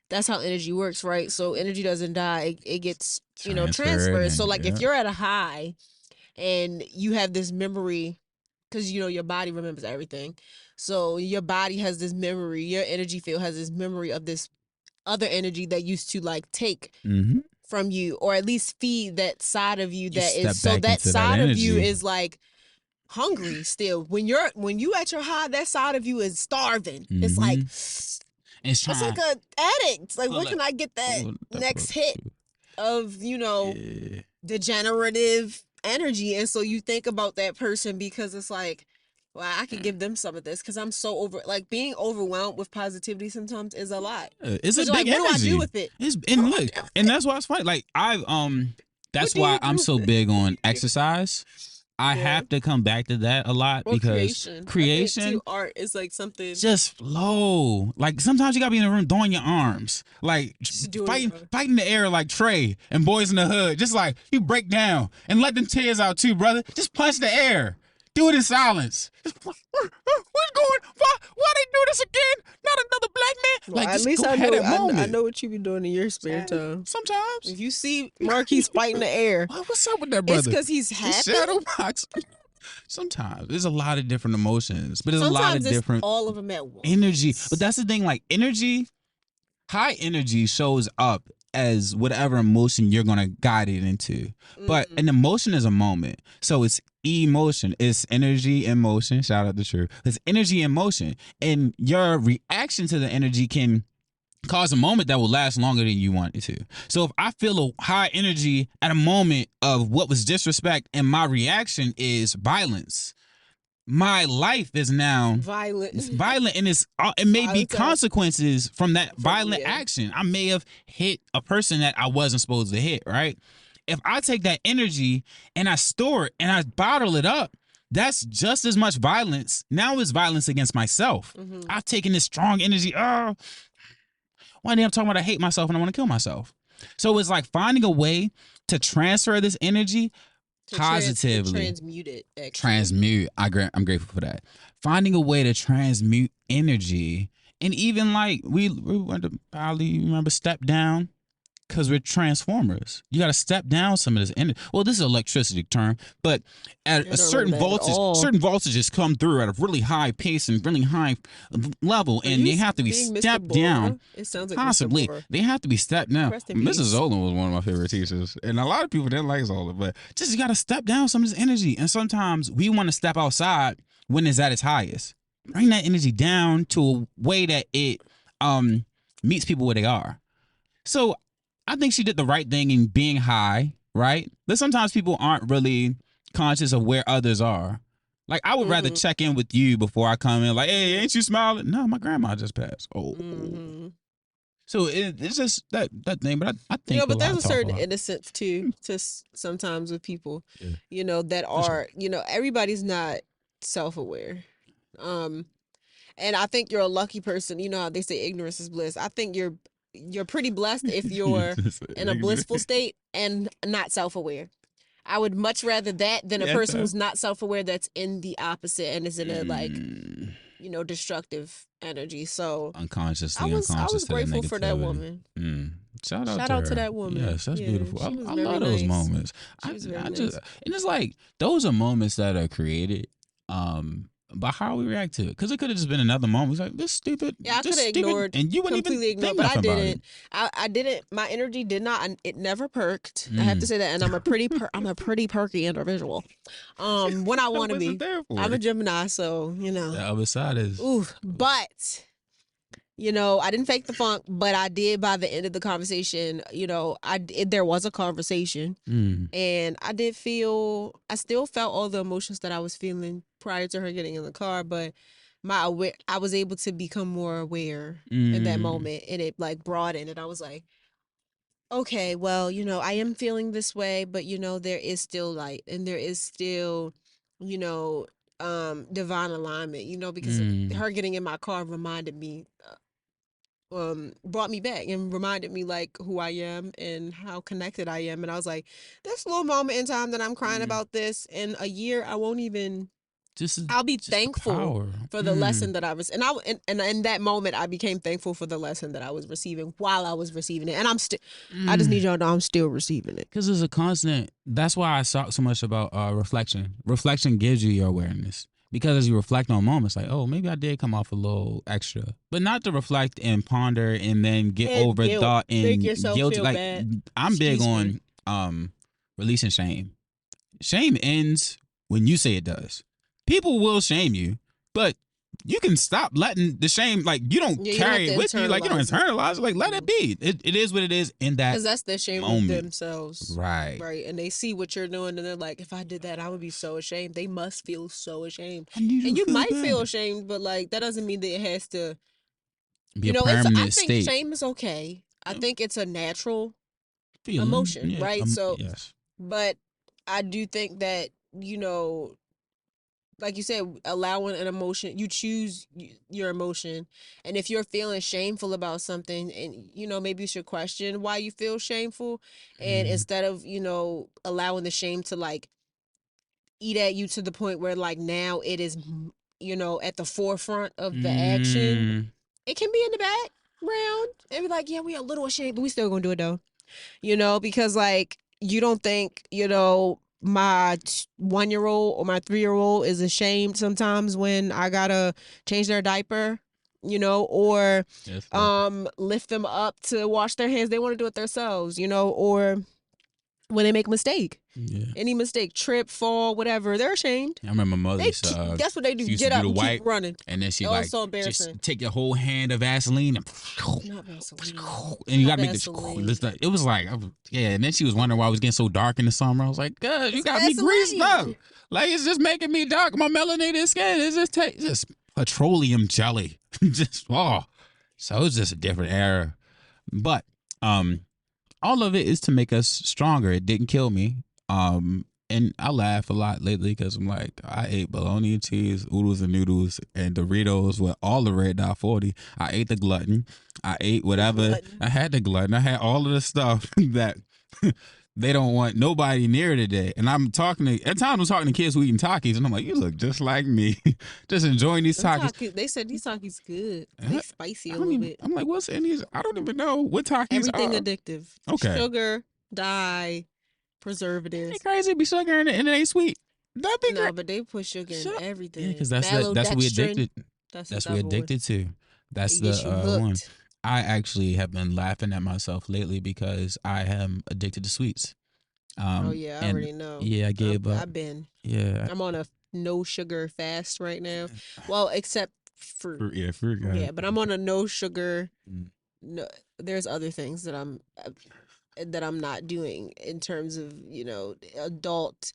that's how energy works, right? So energy doesn't die. It gets, you know, transferred. So like if you're at a high and you have this memory, because, you know, your body remembers everything. So your body has this memory, your energy field has this memory of this other energy that used to like take from you, or at least feed that side of you that is, so that side of you is like hungry still. When you at your high, that side of you is starving. It's like, it's like an addict. Like, where can I get that next hit of, you know, degenerative energy? And so you think about that person because it's like, well, I could give them some of this because I'm so like being overwhelmed with positivity sometimes is a lot. It's a big energy. What do I do with it? And that's why it's funny. Like that's why I'm so big on exercise. I have to come back to that a lot because creation art is like something just flow. Like sometimes you gotta be in the room throwing your arms, like fighting the air like Trey and Boys in the Hood. Just like you break down and let them tears out too, brother. Just punch the air. Do it in silence. What's going? Why they do this again? Not another black man. Well, like at least I know what you be doing in your spare time. Sometimes if you see Marquis fighting the air, what's up with that brother? It's because he's happy. Shadow box. Sometimes there's a lot of different emotions, but there's a lot of different all of them at once. Energy. But that's the thing. Like energy, high energy shows up as whatever emotion you're gonna guide it into. But an emotion is a moment, so it's emotion. It's energy in motion. Shout out to True. It's energy in motion, and your reaction to the energy can cause a moment that will last longer than you want it to. So if I feel a high energy at a moment of what was disrespect and my reaction is violence, my life is now violent, and it may be consequences from that violent action. I may have hit a person that I wasn't supposed to hit, right? If I take that energy and I store it and I bottle it up, that's just as much violence. Now it's violence against myself. I've taken this strong energy. One day I'm talking about I hate myself and I want to kill myself. So it's like finding a way to transfer this energy positively. Transmute it. Actually. Transmute. I'm grateful for that. Finding a way to transmute energy. And even like we went to probably, remember, step down. Because we're transformers. You got to step down some of this energy. Well, this is an electricity term, but at a certain voltage, certain voltages come through at a really high pace and really high level, and they have to be stepped down. It sounds like possibly. They have to be stepped down. Mrs. Zola was one of my favorite teachers, and a lot of people didn't like Zola, but just you got to step down some of this energy. And sometimes we want to step outside when it's at its highest. Bring that energy down to a way that it meets people where they are. So I think she did the right thing in being high, right? But sometimes people aren't really conscious of where others are. Like, I would rather check in with you before I come in. Like, hey, ain't you smiling? No, my grandma just passed. Oh. So it's just that thing. But I think, but there's a certain innocence too, sometimes with people, you know, that are, you know, everybody's not self-aware. And I think you're a lucky person. You know how they say ignorance is bliss. I think you're pretty blessed if you're in a blissful state and not self-aware. I would much rather that than a Yeah, person so- who's not self-aware that's in the opposite and is in a like, Mm, destructive energy. So unconsciously I was unconscious to that grateful for that negativity. woman. Shout out Shout to out to her. that woman. Yes, that's Yeah, beautiful. she was I very love those nice. moments. She was very I nice. just, and it's like those are moments that are created by how we react to it. Because it could have just been another moment. It's like, this stupid. Yeah, I could just have stupid, ignored, and you wouldn't completely even ignored, think but I nothing about it. didn't. I didn't. My energy did not. It never perked. I have to say that. And I'm a pretty perky individual. When I want to What's it be. there for? I'm a Gemini, so The other side is. Ooh, but. I didn't fake the funk, but I did by the end of the conversation. There was a conversation, and I still felt all the emotions that I was feeling prior to her getting in the car, but I was able to become more aware in that moment, and it like broadened, and I was like, okay, well, I am feeling this way, but there is still light, and there is still, divine alignment, because her getting in my car reminded me, brought me back and reminded me like who I am and how connected I am. And I was like, this little moment in time that I'm crying about this in a year, I won't even. I'll be thankful for the lesson that I was, and and in that moment, I became thankful for the lesson that I was receiving while I was receiving it, and I'm still. I just need y'all to know I'm still receiving it because it's a constant. That's why I talk so much about reflection. Reflection gives you your awareness. Because as you reflect on moments, like, oh, maybe I did come off a little extra, but not to reflect and ponder and then get And over guilt. thought and Make yourself guilt. feel Like bad. I'm big Excuse on releasing shame. Shame ends when you say it does. People will shame you, but you can stop letting the shame, like, you don't carry it with you. Like, you don't internalize it. Like, let it be. It is what it is in that because that's their shame moment. with themselves. Right. And they see what you're doing, and they're like, if I did that, I would be so ashamed. They must feel so ashamed. And you might feel ashamed, but like that doesn't mean that it has to be a permanent I think state. shame is okay. I think it's a natural feeling. emotion, Yeah, right? So yes. But I do think that, like you said, allowing an emotion, you choose your emotion. And if you're feeling shameful about something, and, maybe you should question why you feel shameful. And instead of, allowing the shame to like eat at you to the point where like now it is, at the forefront of the action, it can be in the background and be like, yeah, we a little ashamed, but we still gonna do it though. Because like you don't think, my 1-year-old or my 3-year-old is ashamed sometimes when I gotta change their diaper, or lift them up to wash their hands. They want to do it themselves, or when they make a mistake. Yeah. Any mistake, trip, fall, whatever, they're ashamed. I remember my mother that's what they do. Get up and keep running. And then she so embarrassing. just take your whole hand of Vaseline and not Vaseline. And you gotta make this. It was like, yeah. And then she was wondering why it was getting so dark in the summer. I was like, God, you got me greased up. Like, it's just making me dark. My melanated skin is just petroleum jelly. So it's just a different era. But all of it is to make us stronger. It didn't kill me. And I laugh a lot lately because I'm like, I ate bologna and cheese, oodles and noodles, and Doritos with all the red dot 40. I ate the glutton. I ate whatever. I had the glutton. I had all of the stuff that they don't want nobody near today. And at times I'm talking to kids who eating Takis, and I'm like, you look just like me. Just enjoying these Takis. They said these Takis good. They spicy a little bit. I'm like, what's in these? I don't even know what Takis Everything are. addictive. Okay. Sugar, dye, preservatives. It's crazy to be sugar and it ain't sweet. That'd be great. But they put sugar in everything. Yeah, because that's what we addicted. That's what we addicted to. That's the one. I actually have been laughing at myself lately because I am addicted to sweets. I already know. Yeah, I gave up. I've been. Yeah. I'm on a no sugar fast right now. Well, except fruit. Fruit. Yeah, but I'm on a no sugar. No, there's other things that I'm not doing in terms of, adult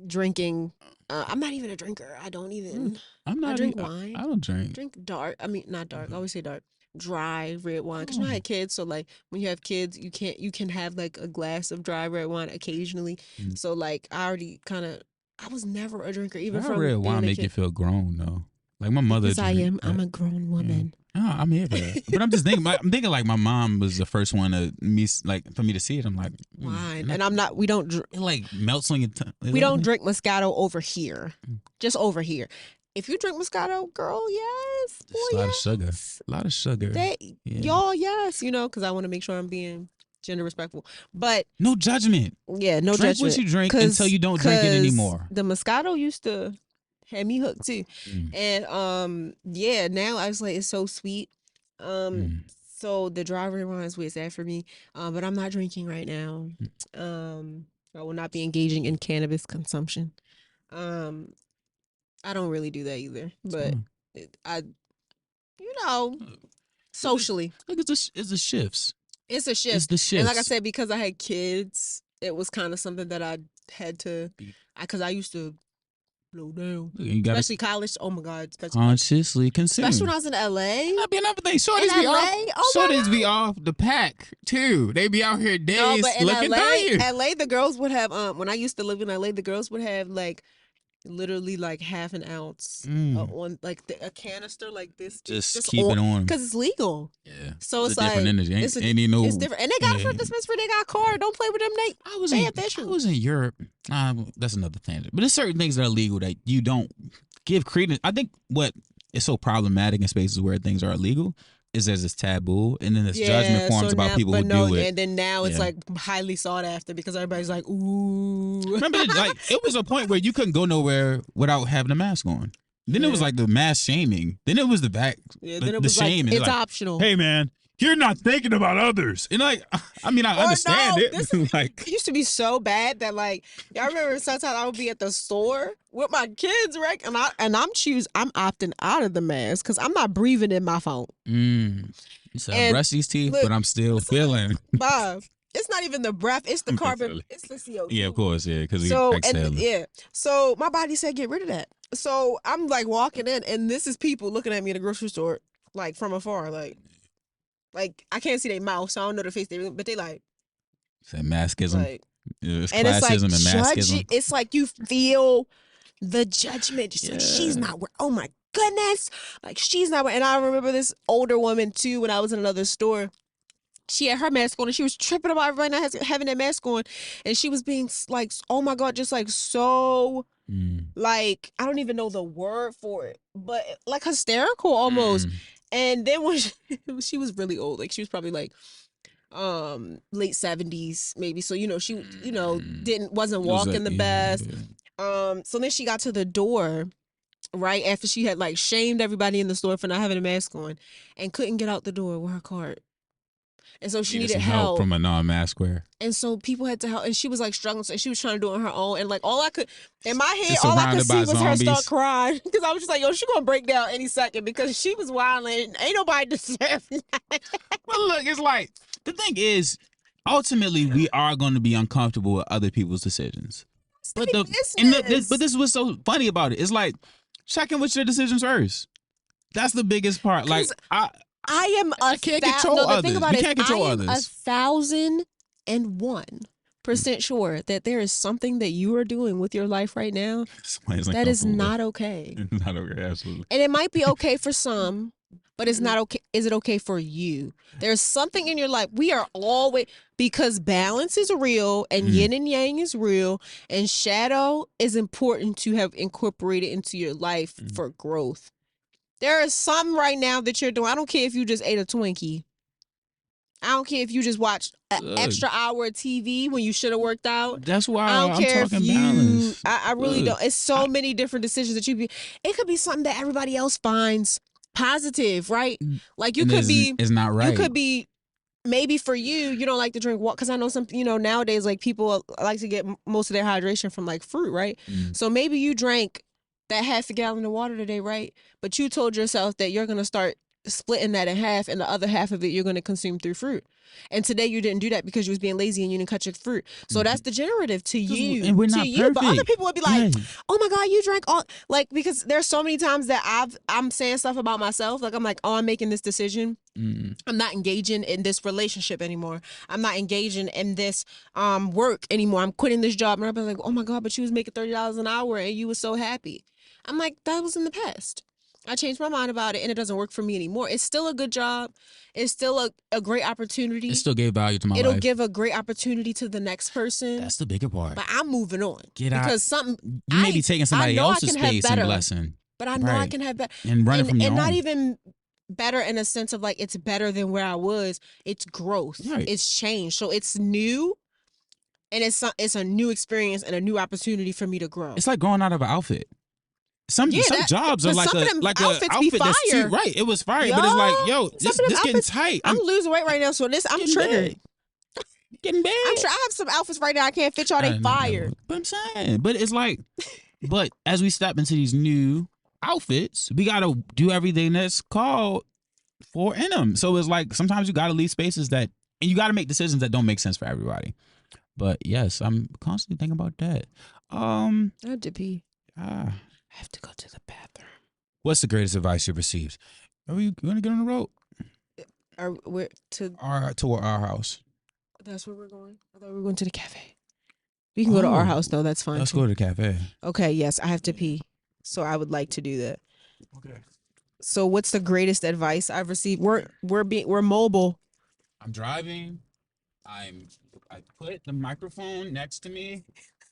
drinking. I'm not even a drinker. I don't even. I drink wine. I don't drink. Drink dark. I mean, not dark. I always say dark. Dry red wine, because I had kids, so like when you have kids, you can have like a glass of dry red wine occasionally. So like I already I was never a drinker, even Dry from red wine being a make kid. you feel grown though. Like my mother. Because I'm a grown woman. Oh, I'm here for that. But I'm just thinking. I'm thinking like my mom was the first one to me, like for me to see it. I'm like, wine, and I'm not. We don't. It like melts on your tongue. We don't drink Moscato over here. Just over here. If you drink Moscato, girl, yes. Boy, a lot of sugar. A lot of sugar. Y'all, yes. You know, because I want to make sure I'm being gender respectful. But no judgment. Yeah, no drink judgment. What you drink until you don't drink it anymore. The Moscato used to have me hooked too. And yeah, now I was like, it's so sweet. So the dry red wine is where it's at for me. But I'm not drinking right now. I will not be engaging in cannabis consumption. I don't really do that either, but socially. Like it's a shift. It's a shift. It's the shift. And like I said, because I had kids, it was kind of something that I had to, because I used to blow down. Especially college. Oh my God. Consciously consume. Especially when I was in LA. That'd be another thing. Shorties be off the pack too. They be out here days looking tired. LA, the girls would have, when I used to live in LA, the girls would have like, literally like half an ounce on like a canister like this. Just keep it on because it's legal. Yeah. So it's like different energy. It's different, and they got a fruit dispenser. They got a car. Don't play with them. I was in Europe. That's another tangent. But there's certain things that are legal that you don't give credence. I think what is so problematic in spaces where things are illegal is there's this taboo, and then there's judgment forms about people who do it. And then now it's like highly sought after because everybody's like, ooh. Remember, like it was a point where you couldn't go nowhere without having a mask on. Then it was like the mask shaming. Then it was the back. Yeah, then it was shaming. It's like, optional. Hey man, you're not thinking about others. And like, I mean, I understand it. Like, it used to be so bad that like, y'all remember sometimes I would be at the store with my kids, right? And I'm opting out of the mask because I'm not breathing in my phone. So I brush these teeth, but I'm still feeling. Bob, it's not even the breath; it's the carbon, it's the CO2. Yeah, of course, yeah, because we exhale. So my body said, get rid of that. So I'm like walking in, and this is people looking at me in the grocery store, like from afar, like I can't see their mouth, so I don't know the face but they like. It's that mascism. Like, it's and classism it's like and mascism. It's like you feel the judgment. Just like, she's not wearing. Oh my goodness, like she's not wearing. And I remember this older woman too when I was in another store. She had her mask on and she was tripping about everybody not having that mask on, and she was being like, oh my God, just like so. Like, I don't even know the word for it, but like hysterical almost. And then when she was really old, like she was probably like late 70s maybe. So, she, wasn't walking the best. So then she got to the door right after she had like shamed everybody in the store for not having a mask on and couldn't get out the door with her cart. And so she needed help from a non-mask wearer. And so people had to help. And she was like struggling. So she was trying to do it on her own. And like in my head, all I could see was her start crying. Because I was just like, yo, she's going to break down any second because she was wilding. Ain't nobody deserving that. Well, look, it's like, the thing is, ultimately, we are going to be uncomfortable with other people's decisions. But this is what's so funny about it. It's like, checking with your decisions first. That's the biggest part. Like, I am I can't control others. Think about you can't control others. 1,001% sure that there is something that you are doing with your life right now that is not okay. It's not okay, absolutely. And it might be okay for some, but it's not okay. Is it okay for you? There's something in your life. We are always, because balance is real and yin and yang is real and shadow is important to have incorporated into your life for growth. There is something right now that you're doing. I don't care if you just ate a Twinkie. I don't care if you just watched an extra hour of TV when you should have worked out. That's why I don't care talking if you. Balance. I really don't. It's so many different decisions that you be. It could be something that everybody else finds positive, right? Like you could be. It's not right. You could be. Maybe for you don't like to drink water because I know some. Nowadays, like people like to get most of their hydration from like fruit, right? So maybe you drank that half a gallon of water today, right? But you told yourself that you're going to start splitting that in half and the other half of it you're going to consume through fruit. And today you didn't do that because you was being lazy and you didn't cut your fruit. So that's degenerative to you. And we're not perfect. But other people would be like, oh my God, you drank all, like, because there's so many times that I'm saying stuff about myself. Like I'm like, oh, I'm making this decision. I'm not engaging in this relationship anymore. I'm not engaging in this work anymore. I'm quitting this job. And I'll be like, oh my God, but you was making $30 an hour and you was so happy. I'm like, that was in the past. I changed my mind about it, and it doesn't work for me anymore. It's still a good job. It's still a great opportunity. It still gave value to my life. It'll give a great opportunity to the next person. That's the bigger part. But I'm moving on. Get out. Because something You may be taking somebody else's space and blessing. But I know I can have better. And running from your own. And not even better in a sense of like it's better than where I was. It's growth. Right. It's change. So it's new. And it's a new experience and a new opportunity for me to grow. It's like growing out of an outfit. Some jobs are like an outfit that's too right. It was fire, but it's like, yo, this getting tight. I'm losing weight right now, so I'm triggered. Getting bad. I have some outfits right now I can't fit y'all. They fire. But I'm saying, but it's like, but as we step into these new outfits, we gotta do everything that's called for in them. So it's like sometimes you gotta leave spaces and you gotta make decisions that don't make sense for everybody. But yes, I'm constantly thinking about that. I have to pee. I have to go to the bathroom. What's the greatest advice you received? Are we going to get on the road? To our house. That's where we're going. I thought we were going to the cafe. We can go to our house though. That's fine. Let's go to the cafe. Okay. Yes, I have to pee, so I would like to do that. Okay. So, what's the greatest advice I've received? We're mobile. I'm driving. I put the microphone next to me.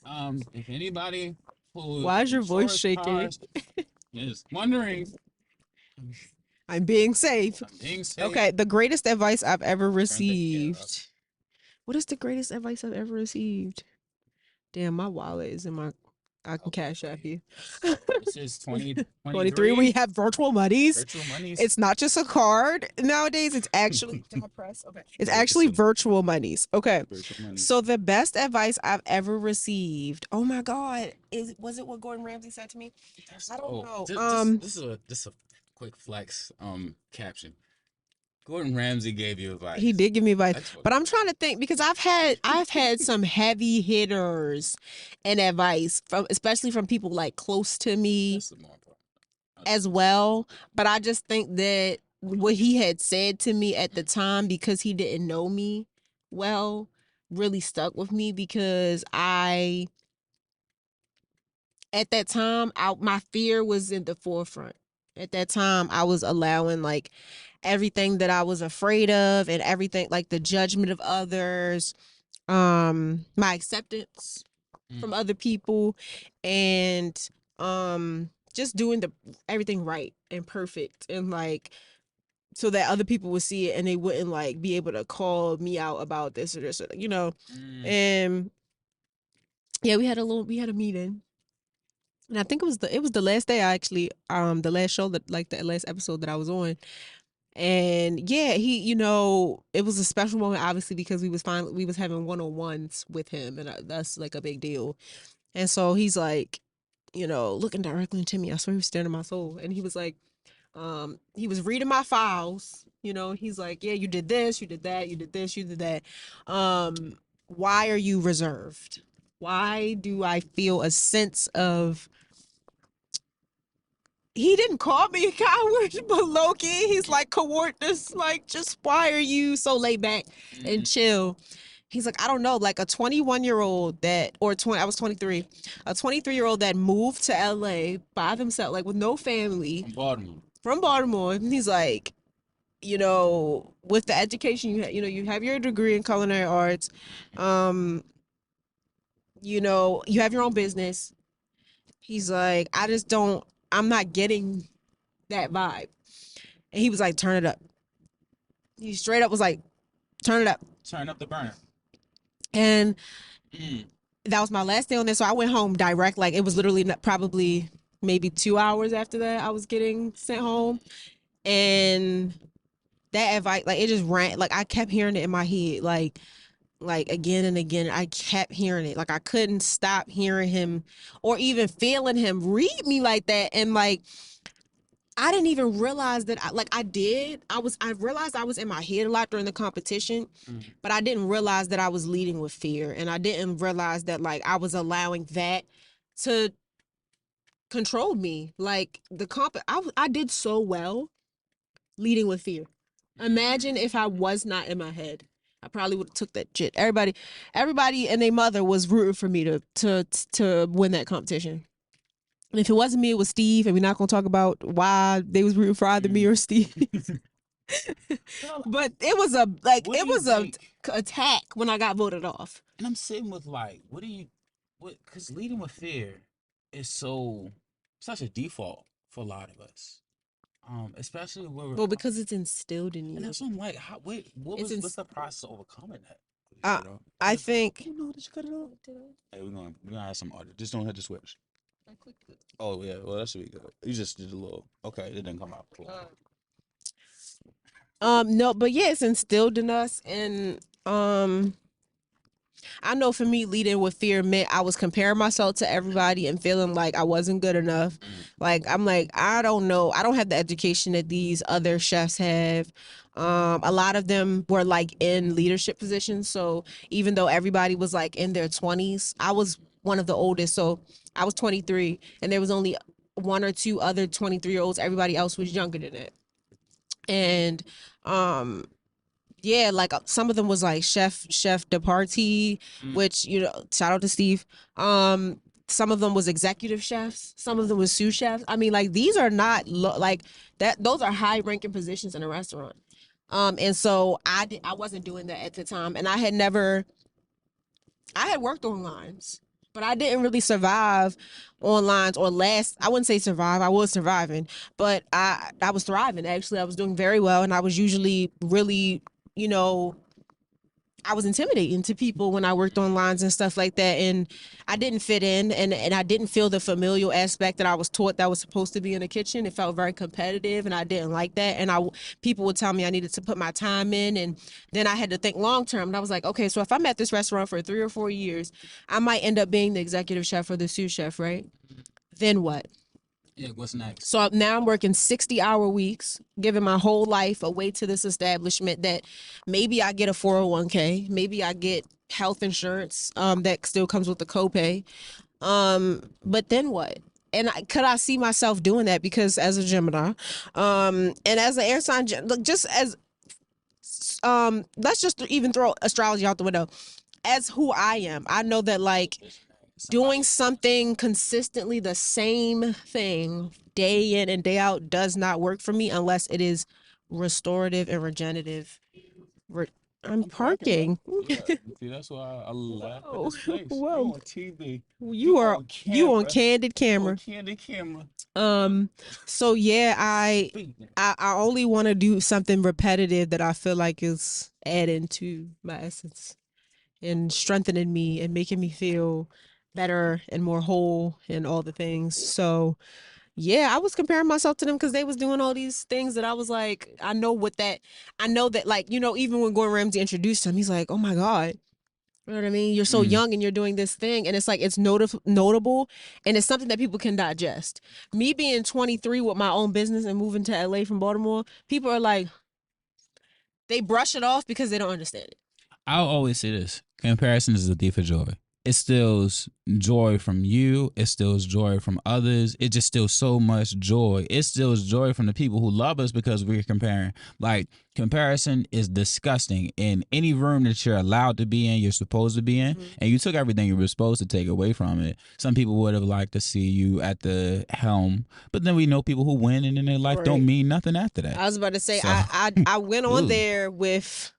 If anybody why is your voice shaking? Is wondering. I'm being safe. Okay, the greatest advice I've ever received. What is the greatest advice I've ever received? Damn, my wallet is in my. I can cash app you. This is 23. We have virtual monies. It's not just a card nowadays. It's actually okay. It's actually virtual monies. Okay. So the best advice I've ever received. Oh my God, was it what Gordon Ramsay said to me? I don't know. This is a quick flex caption. Gordon Ramsay gave you advice. He did give me advice, but I'm trying to think because I've had some heavy hitters and advice especially from people like close to me as well. But I just think that what he had said to me at the time, because he didn't know me well, really stuck with me because at that time, my fear was in the forefront. At that time, I was allowing like everything that I was afraid of and everything like the judgment of others, my acceptance from other people, and just doing everything right and perfect and like so that other people would see it and they wouldn't like be able to call me out about this or this or and yeah, we had a meeting. And I think it was the last day I actually the last show that like the last episode that I was on. And yeah, he it was a special moment obviously because we was having one-on-ones with him, and that's like a big deal. And so he's like, looking directly into me. I swear he was staring at my soul. And he was like, he was reading my files, he's like, yeah, you did this, you did that, you did this, you did that. Why are you reserved? Why do I feel a sense of, he didn't call me a coward, but low-key, he's like, cowardice, like, just why are you so laid back and chill? He's like, I don't know, like a 21-year-old I was 23, a 23-year-old that moved to LA by themselves, like with no family. From Baltimore. And he's like, with the education you have your degree in culinary arts, you have your own business. He's like, I'm not getting that vibe. And he was like, turn it up. He straight up was like, turn it up. Turn up the burner. And that was my last day on there. So I went home direct. Like it was literally probably maybe 2 hours after that I was getting sent home. And that advice, like it just ran, like I kept hearing it in my head. Like again and again, I kept hearing it. Like I couldn't stop hearing him or even feeling him read me like that. And like, I didn't even realize that I realized I was in my head a lot during the competition, but I didn't realize that I was leading with fear. And I didn't realize that like I was allowing that to control me. Like I did so well leading with fear. Imagine if I was not in my head. I probably would have took that shit. Everybody and their mother was rooting for me to win that competition. And if it wasn't me, it was Steve. And we're not gonna talk about why they was rooting for either me or Steve. But it was a attack when I got voted off. And I'm sitting with because leading with fear is such a default for a lot of us. Especially where we're because it's instilled in you. And that's what I'm like, what's the process of overcoming that? I think. You know, did you cut it off? Hey, we're gonna have some audio. Just don't hit the switch. Oh yeah, well that should be good. You just did a little. Okay, it didn't come out. Cool. No, but yeah, it's instilled in us, and I know for me, leading with fear meant I was comparing myself to everybody and feeling like I wasn't good enough. Like, I'm like, I don't know. I don't have the education that these other chefs have. A lot of them were like in leadership positions. So even though everybody was like in their 20s, I was one of the oldest. So I was 23 and there was only one or two other 23-year-olds. Everybody else was younger than it. And, yeah, like some of them was like chef de partie, which, you know, shout out to Steve. Some of them was executive chefs. Some of them was sous chefs. I mean, like these are not like that. Those are high ranking positions in a restaurant. And so I wasn't doing that at the time, and I had worked on lines, but I didn't really survive on lines or last. I wouldn't say survive. I was surviving, but I was thriving. Actually, I was doing very well, and I was usually really, you know, I was intimidating to people when I worked on lines and stuff like that. And I didn't fit in, and I didn't feel the familial aspect that I was taught that was supposed to be in the kitchen. It felt very competitive, and I didn't like that. And people would tell me I needed to put my time in, and then I had to think long term. And I was like, okay, so if I'm at this restaurant for 3 or 4 years, I might end up being the executive chef or the sous chef, right? Then what? Yeah, what's next? So now I'm working 60-hour weeks, giving my whole life away to this establishment that maybe I get a 401k, maybe I get health insurance that still comes with the copay. But then what? And could I see myself doing that? Because as a Gemini, and as an air sign, just as let's just even throw astrology out the window. As who I am, I know that like doing something consistently, the same thing day in and day out, does not work for me unless it is restorative and regenerative. I'm parking. See, that's why I laugh at this place. Whoa. You on TV. You on candid camera. So yeah, I only want to do something repetitive that I feel like is adding to my essence and strengthening me and making me feel better and more whole and all the things. So yeah, I was comparing myself to them because they was doing all these things that I was like, I know that, like, you know, even when Gordon Ramsay introduced him, he's like, oh my God, you know what I mean? You're so young and you're doing this thing. And it's like, it's notable and it's something that people can digest. Me being 23 with my own business and moving to LA from Baltimore, people are like, they brush it off because they don't understand it. I'll always say this: comparison is a thief of joy. It steals joy from you. It steals joy from others. It just steals so much joy. It steals joy from the people who love us because we're comparing. Like, comparison is disgusting. In any room that you're allowed to be in, you're supposed to be in, and you took everything you were supposed to take away from it. Some people would have liked to see you at the helm, but then we know people who win and in their life don't mean nothing after that. I was about to say, so, I went on there with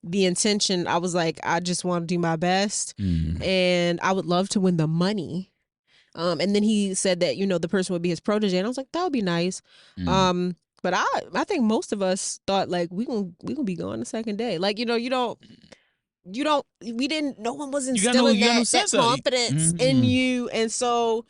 the intention. I was like, I just want to do my best and I would love to win the money. And then he said that, you know, the person would be his protege, and I was like, that would be nice. But I think most of us thought like we gonna be gone the second day. Like, you know, no one was instilling that confidence in you. And so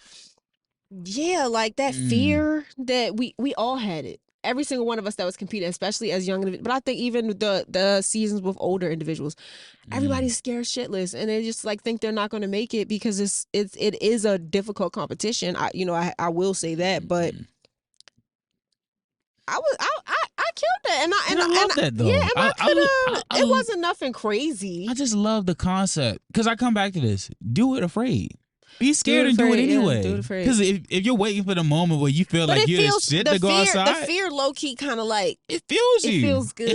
yeah, like that fear that we all had it. Every single one of us that was competing, especially as young individuals. But I think even the seasons with older individuals, everybody's scared shitless, and they just like think they're not going to make it because it is a difficult competition. I will say that, but I killed it, and I love that though. Yeah, and it wasn't nothing crazy. I just love the concept because I come back to this: do it afraid. Be scared and do it anyway. Because if you're waiting for the moment where you feel like you're shit to go outside, the fear low key kind of like it feels you. It feels good.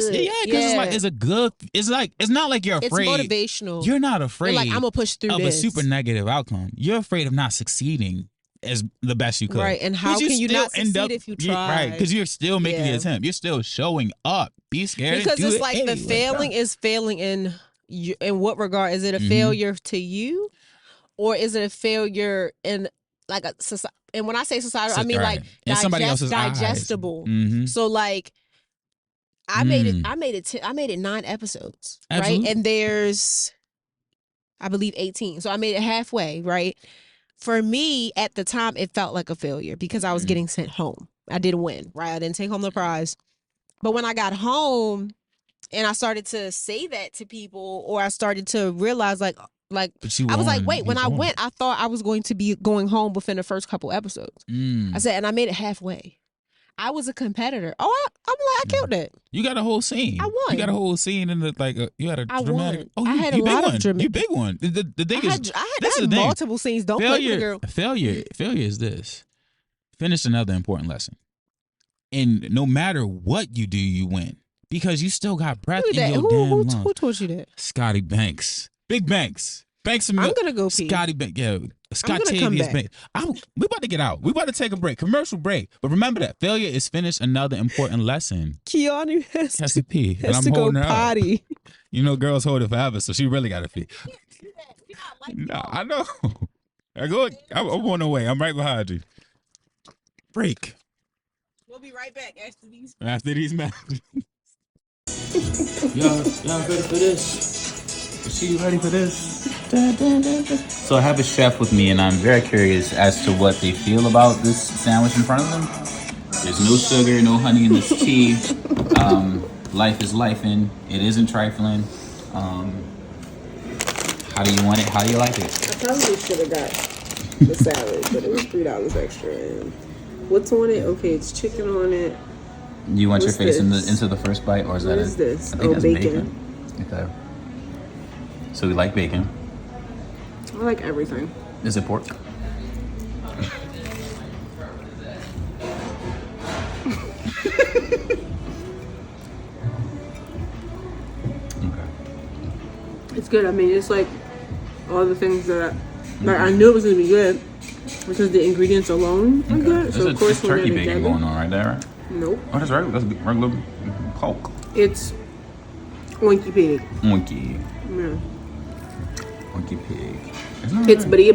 It's like it's not like you're afraid. It's motivational. You're not afraid. You're like, I'm gonna push through of this. a super negative outcome. You're afraid of not succeeding as the best you could. Right, and how can you not succeed if you try? Right, because you're still making the attempt. You're still showing up. Be scared because and do it's it like anyway. the failing is failing in what regard? Is it a failure to you, or is it a failure in like a society? And when I say society, I mean like somebody else's digestible. Eyes. So like I made it 9 episodes. Absolutely. Right, and there's I believe 18. So I made it halfway, right? For me, at the time, it felt like a failure because I was getting sent home. I didn't win, right? I didn't take home the prize. But when I got home and I started to say that to people, or I started to realize like I was like, wait, when I went, I thought I was going to be going home within the first couple episodes. I said, and I made it halfway. I was a competitor. Oh, I'm like, I killed it. You got a whole scene. I won. You got a whole scene in the like. You had a dramatic. Oh, I had a lot of dramatic. You big one. The thing is, I had multiple scenes. Don't play with the girl. Failure is this. Finish another important lesson. And no matter what you do, you win because you still got breath in your damn lungs. Who told you that? Scotty Banks, Big Banks. Banks and I'm gonna go pee. Scotty Banks, yeah. Scott-Tavius Banks. We about to get out. We about to take a break, commercial break. But remember that failure is finish another important lesson. Keanu has to pee. Has to go potty. You know, girls hold it forever, so she really got to pee. No, I know. I'm on the way. I'm right behind you. Break. We'll be right back after these. After these matches. Y'all ready for this? Is she ready for this? So I have a chef with me, and I'm very curious as to what they feel about this sandwich in front of them. There's no sugar, no honey in this tea. Life is lifing. It isn't trifling. How do you want it? How do you like it? I probably should have got the salad, but it was $3 extra. And what's on it? Okay, it's chicken on it. You want your face into the first bite, or is what that is this? I think that's bacon. Okay. So we like bacon. I like everything. Is it pork? Okay. It's good. I mean, it's like all the things that I knew it was gonna be good because the ingredients alone are good. So of course, turkey bacon going on right there, right? Nope. Oh, that's right. That's regular Coke. It's oinky pig. Oinky. Yeah. Oinky pig. It's bitty.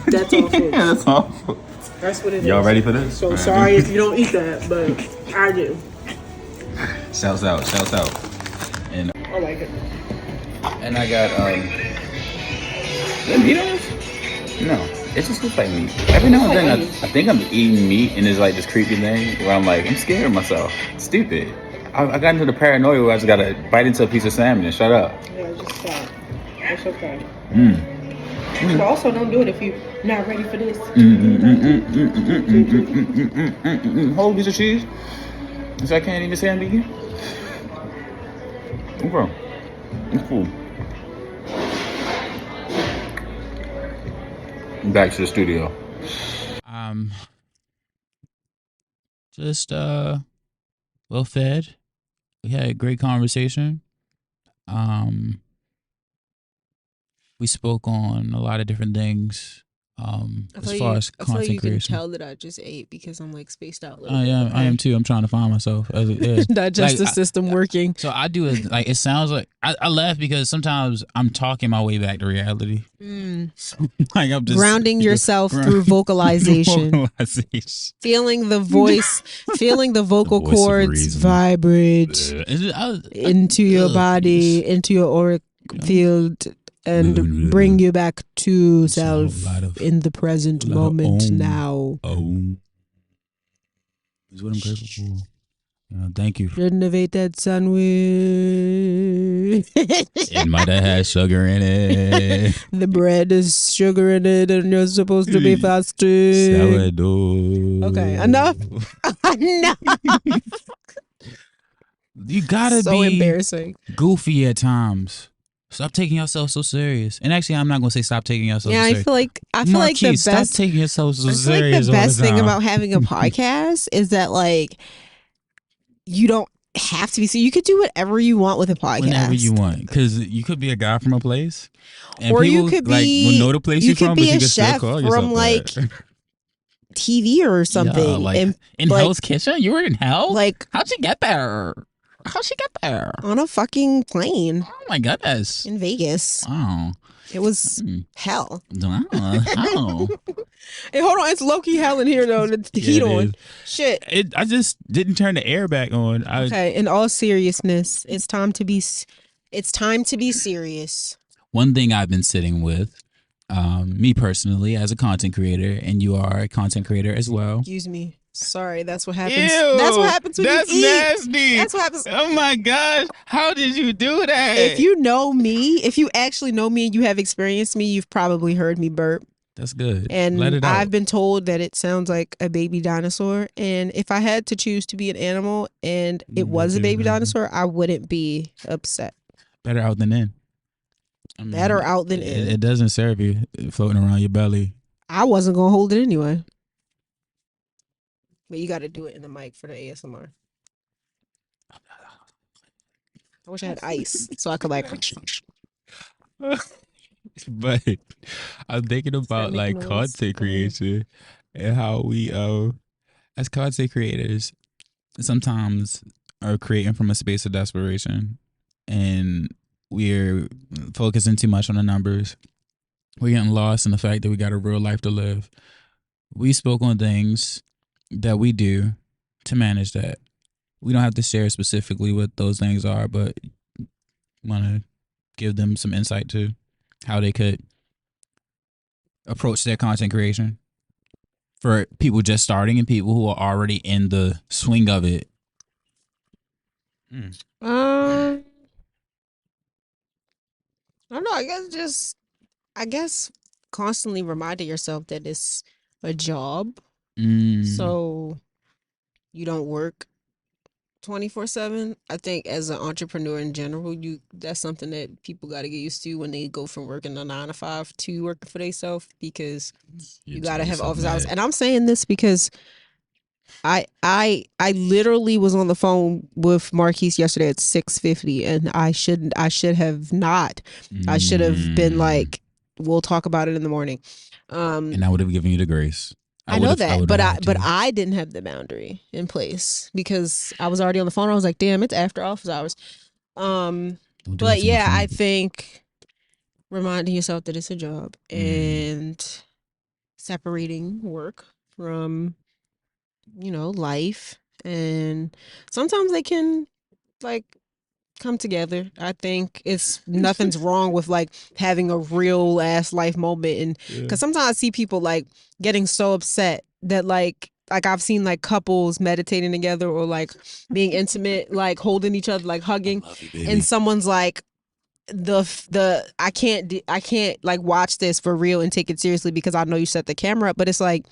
That's all food. Yeah, that's all food. That's what it is. Y'all ready for this? So sorry if you don't eat that, but I do. Shouts out. And I like it. And I got is there meat on this? No. It just looks like meat. Every now and then I think I'm eating meat and it's like this creepy thing where I'm like, I'm scared of myself. It's stupid. I got into the paranoia where I just gotta bite into a piece of salmon and shut up. Yeah, just stop. It's okay. But also don't do it if you're not ready for this. Whole piece of cheese? So I can't even say I'm vegan? Okay. It's cool. Back to the studio. Just well fed. We had a great conversation. We spoke on a lot of different things. As far as content creation. I feel like you can tell that I just ate because I'm like spaced out a little bit. Yeah, I am too. I'm trying to find myself. Digestive system working. So I do it like it sounds like I laugh because sometimes I'm talking my way back to reality. So, like I'm just grounding yourself through vocalization. Feeling the voice, feeling the vocal cords vibrate into your body, into your auric field. And bring you back to self in the present moment now. Is what I'm grateful for. Thank you. Renovate that sandwich. It might have had sugar in it. The bread is sugar in it and you're supposed to be fasting. Sourdough. Okay, enough. Enough. You gotta so be embarrassing. Goofy at times. Stop taking yourself so serious. And actually, I'm not gonna say stop taking yourself. so serious. I feel like the best. Stop taking yourself so serious. Like the best thing about having a podcast is that like you don't have to be. So you could do whatever you want with a podcast. Whenever you want, because you could be a guy from a place, and or people you could like be, will know the place you you're could from, be but you a can still chef call from yourself like that. TV or something. Yeah, like and in like, Hell's Kitchen. You were in Hell. like How'd you get there? How'd she get there? on a fucking plane Oh my goodness! in Vegas. Wow. It was hell. Wow. How? Hey, hold on, it's low-key hell in here though. The heat it on. is. Shit. I just didn't turn the air back on. Okay, in all seriousness, it's time to be serious. One thing I've been sitting with, me personally as a content creator, and you are a content creator as well. Excuse me. Sorry, that's what happens. Ew, that's what happens when that's you eat. nasty. That's what happens. Oh my gosh, how did you do that? If you know me, if you actually know me and you have experienced me, you've probably heard me burp. That's good. And Let it out. I've been told that it sounds like a baby dinosaur. And if I had to choose to be an animal and it was a baby dinosaur, I wouldn't be upset. Better out than in. I mean, Better out than in. It doesn't serve you floating around your belly. I wasn't going to hold it anyway. But you got to do it in the mic for the ASMR. I wish I had ice so I could like. But I'm thinking about like noise. content creation and how we as content creators sometimes are creating from a space of desperation, and we're focusing too much on the numbers. We're getting lost in the fact that we got a real life to live. We spoke on things that we do to manage that. We don't have to share specifically what those things are, but want to give them some insight to how they could approach their content creation for people just starting and people who are already in the swing of it. I don't know. I guess constantly reminding yourself that it's a job. So you don't work 24/7. I think as an entrepreneur in general, that's something that people got to get used to when they go from working a 9 to 5 to working for themselves, because you got to have office hours. And I'm saying this because I literally was on the phone with Marquis yesterday at 6:50, and I should have not. I should have been like, we'll talk about it in the morning. And I would have given you the grace. I know that, but I didn't have the boundary in place because I was already on the phone. I was like, damn, it's after office hours. But yeah, I think reminding yourself that it's a job and separating work from, life, and sometimes they can like come together. I think nothing's wrong with like having a real ass life moment, and because sometimes I see people like getting so upset that like I've seen like couples meditating together or like being intimate, like holding each other, like hugging, and someone's like, I can't like watch this for real and take it seriously because I know you set the camera up. But it's like,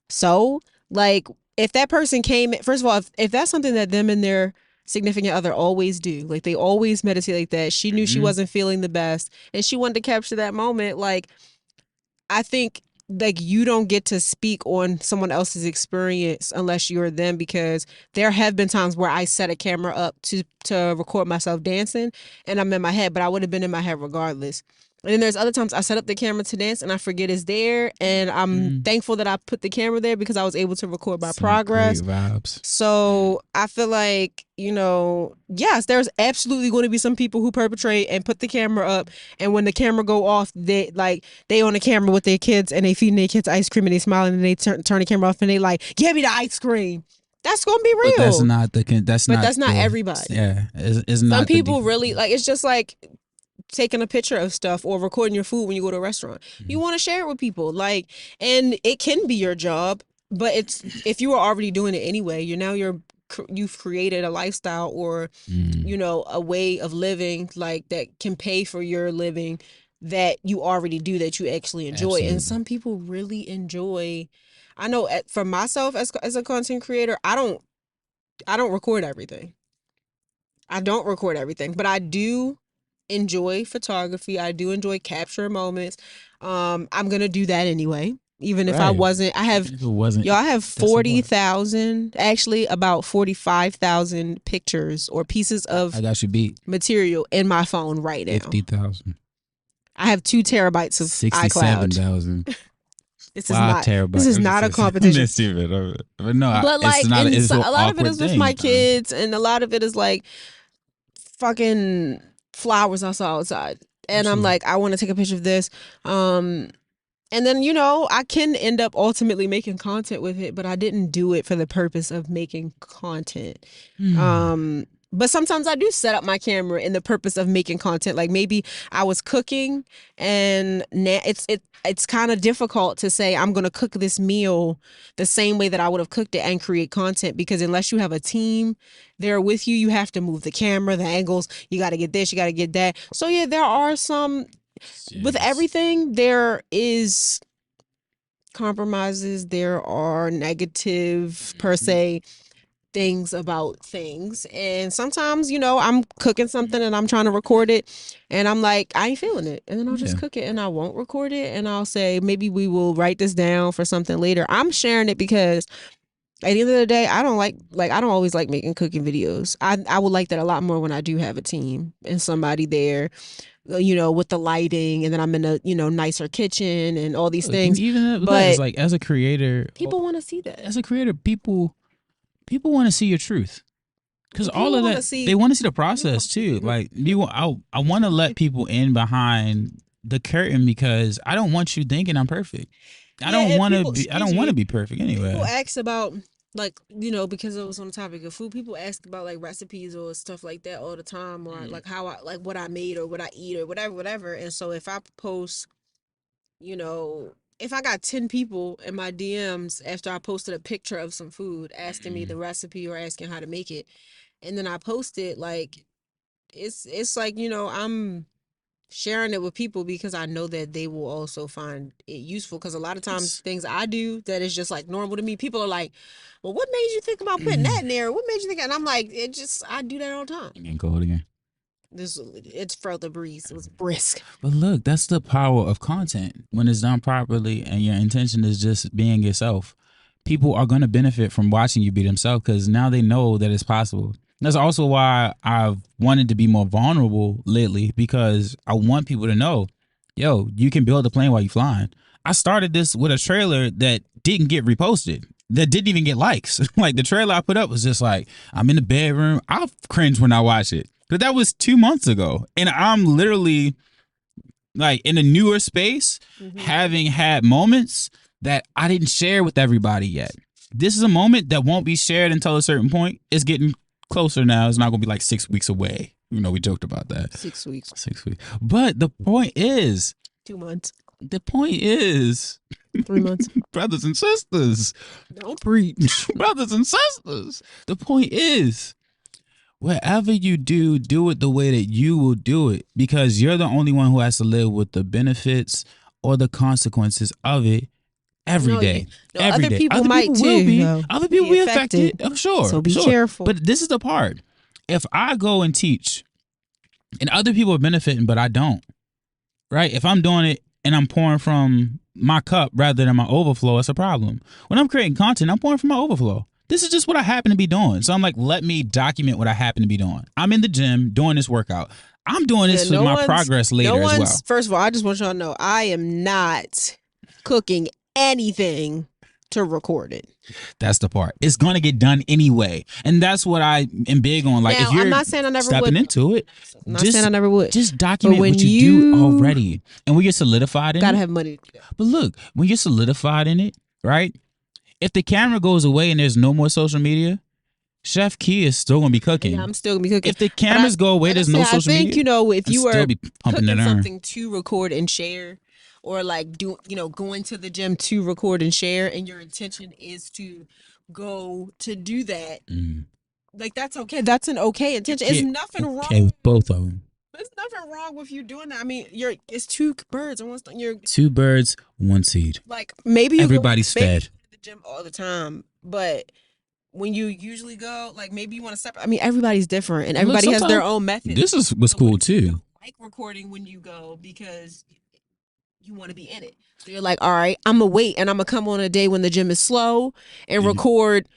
so like if that person came, first of all, if that's something that them and their significant other always do, like they always meditate like that, she knew she wasn't feeling the best and she wanted to capture that moment, like I think like you don't get to speak on someone else's experience unless you're them, because there have been times where I set a camera up to record myself dancing and I'm in my head, but I would have been in my head regardless. And then there's other times I set up the camera to dance and I forget it's there, and I'm thankful that I put the camera there because I was able to record my progress. Great vibes. So I feel like, yes, there's absolutely going to be some people who perpetrate and put the camera up, and when the camera go off, they on the camera with their kids and they feeding their kids ice cream and they smiling and they turn the camera off and they like, give me the ice cream. That's gonna be real. But that's not everybody. Yeah, it's not. Some people really like. It's just like taking a picture of stuff or recording your food when you go to a restaurant. You want to share it with people, like, and it can be your job, but it's if you were already doing it anyway, you've created a lifestyle or a way of living like that can pay for your living that you already do, that you actually enjoy. Absolutely. And some people really enjoy. I know for myself as a content creator, I don't record everything. But I do enjoy photography. I do enjoy capture moments. I'm gonna do that anyway. Even if I Right. wasn't, I have, If it wasn't, I have that's a lot. 40,000, actually about 45,000 pictures or pieces of I got you beat. material in my phone right now. 50,000. I have 2 terabytes of iCloud. 67,000. This is not. 5 terabytes. This is not a competition. But no, But like, it's not. and It's a an lot of it awkward is with thing. my kids, and a lot of it is like fucking flowers I saw outside, and I'm Absolutely. like, I want to take a picture of this. And then, I can end up ultimately making content with it, but I didn't do it for the purpose of making content. But sometimes I do set up my camera in the purpose of making content. Like maybe I was cooking, and it's kind of difficult to say I'm going to cook this meal the same way that I would have cooked it and create content, because unless you have a team there with you, you have to move the camera, the angles. You got to get this, you got to get that. So yeah, there are some. With everything, there is compromises. There are negative, per se, things about things. And sometimes, I'm cooking something and I'm trying to record it, and I'm like, I ain't feeling it. And then I'll just cook it and I won't record it. And I'll say, maybe we will write this down for something later. I'm sharing it because at the end of the day, I don't I don't always like making cooking videos. I would like that a lot more when I do have a team and somebody there, with the lighting, and then I'm in a, nicer kitchen and all these things. But like, as a creator, people want to see that. As a creator, people want to see your truth, because all of that, they want to see the process too. Like, I want to let people in behind the curtain, because I don't want you thinking I'm perfect. I don't want to be perfect anyway. People ask about, like, because it was on the topic of food, people ask about like recipes or stuff like that all the time, or like how what I made or what I eat or whatever. And so if I post, if I got 10 people in my DMs after I posted a picture of some food asking me the recipe or asking how to make it, and then I post it, like, it's like, I'm sharing it with people because I know that they will also find it useful. Because a lot of times things I do that is just like normal to me, people are like, well, what made you think about putting that in there? What made you think? And I'm like, I do that all the time. And go again. It's for the breeze. It was brisk. But look, that's the power of content. When it's done properly and your intention is just being yourself, people are going to benefit from watching you be themselves, because now they know that it's possible. That's also why I've wanted to be more vulnerable lately, because I want people to know, yo, you can build a plane while you're flying. I started this with a trailer that didn't get reposted, that didn't even get likes. Like, the trailer I put up was just like, I'm in the bedroom. I'll cringe when I watch it. But that was 2 months ago. And I'm literally like in a newer space, having had moments that I didn't share with everybody yet. This is a moment that won't be shared until a certain point. It's getting closer now. It's not going to be like 6 weeks away. We joked about that. 6 weeks. 6 weeks. But the point is, 2 months. The point is, 3 months. Brothers and sisters. Don't preach. Brothers and sisters. The point is, whatever you do, do it the way that you will do it, because you're the only one who has to live with the benefits or the consequences of it every day. Other day. people Other might people too. will be. Though, Other people will be affected. I'm sure. So be careful. But this is the part. If I go and teach and other people are benefiting, but I don't, right? If I'm doing it and I'm pouring from my cup rather than my overflow, it's a problem. When I'm creating content, I'm pouring from my overflow. This is just what I happen to be doing. So I'm like, let me document what I happen to be doing. I'm in the gym doing this workout. I'm doing this for my progress later as well. First of all, I just want y'all to know, I am not cooking anything to record it. That's the part. It's going to get done anyway. And that's what I am big on. Like, now, if you're I'm not saying I never stepping into it, I'm not saying I never would. Just document what you do already. And when you're solidified in it. Gotta have money to do that. But look, when you're solidified in it, right? If the camera goes away and there's no more social media, Chef Key is still going to be cooking. Yeah, I'm still going to be cooking. If the cameras go away, there's no social media. I think, if you were cooking something to record and share, or like going to the gym to record and share, and your intention is to go to do that, like, that's okay. That's an okay intention. There's nothing wrong. Okay with both of them. There's nothing wrong with you doing that. I mean, it's 2 birds and 1 stone. You're 2 birds, 1 seed. Like, maybe everybody's fed. To the gym all the time, but when you usually go, like, maybe you want to separate. I mean, everybody's different, and everybody has their own method. This was cool too. Like recording when you go, because you want to be in it. So you're like, all right, I'm gonna wait, and I'm gonna come on a day when the gym is slow and record,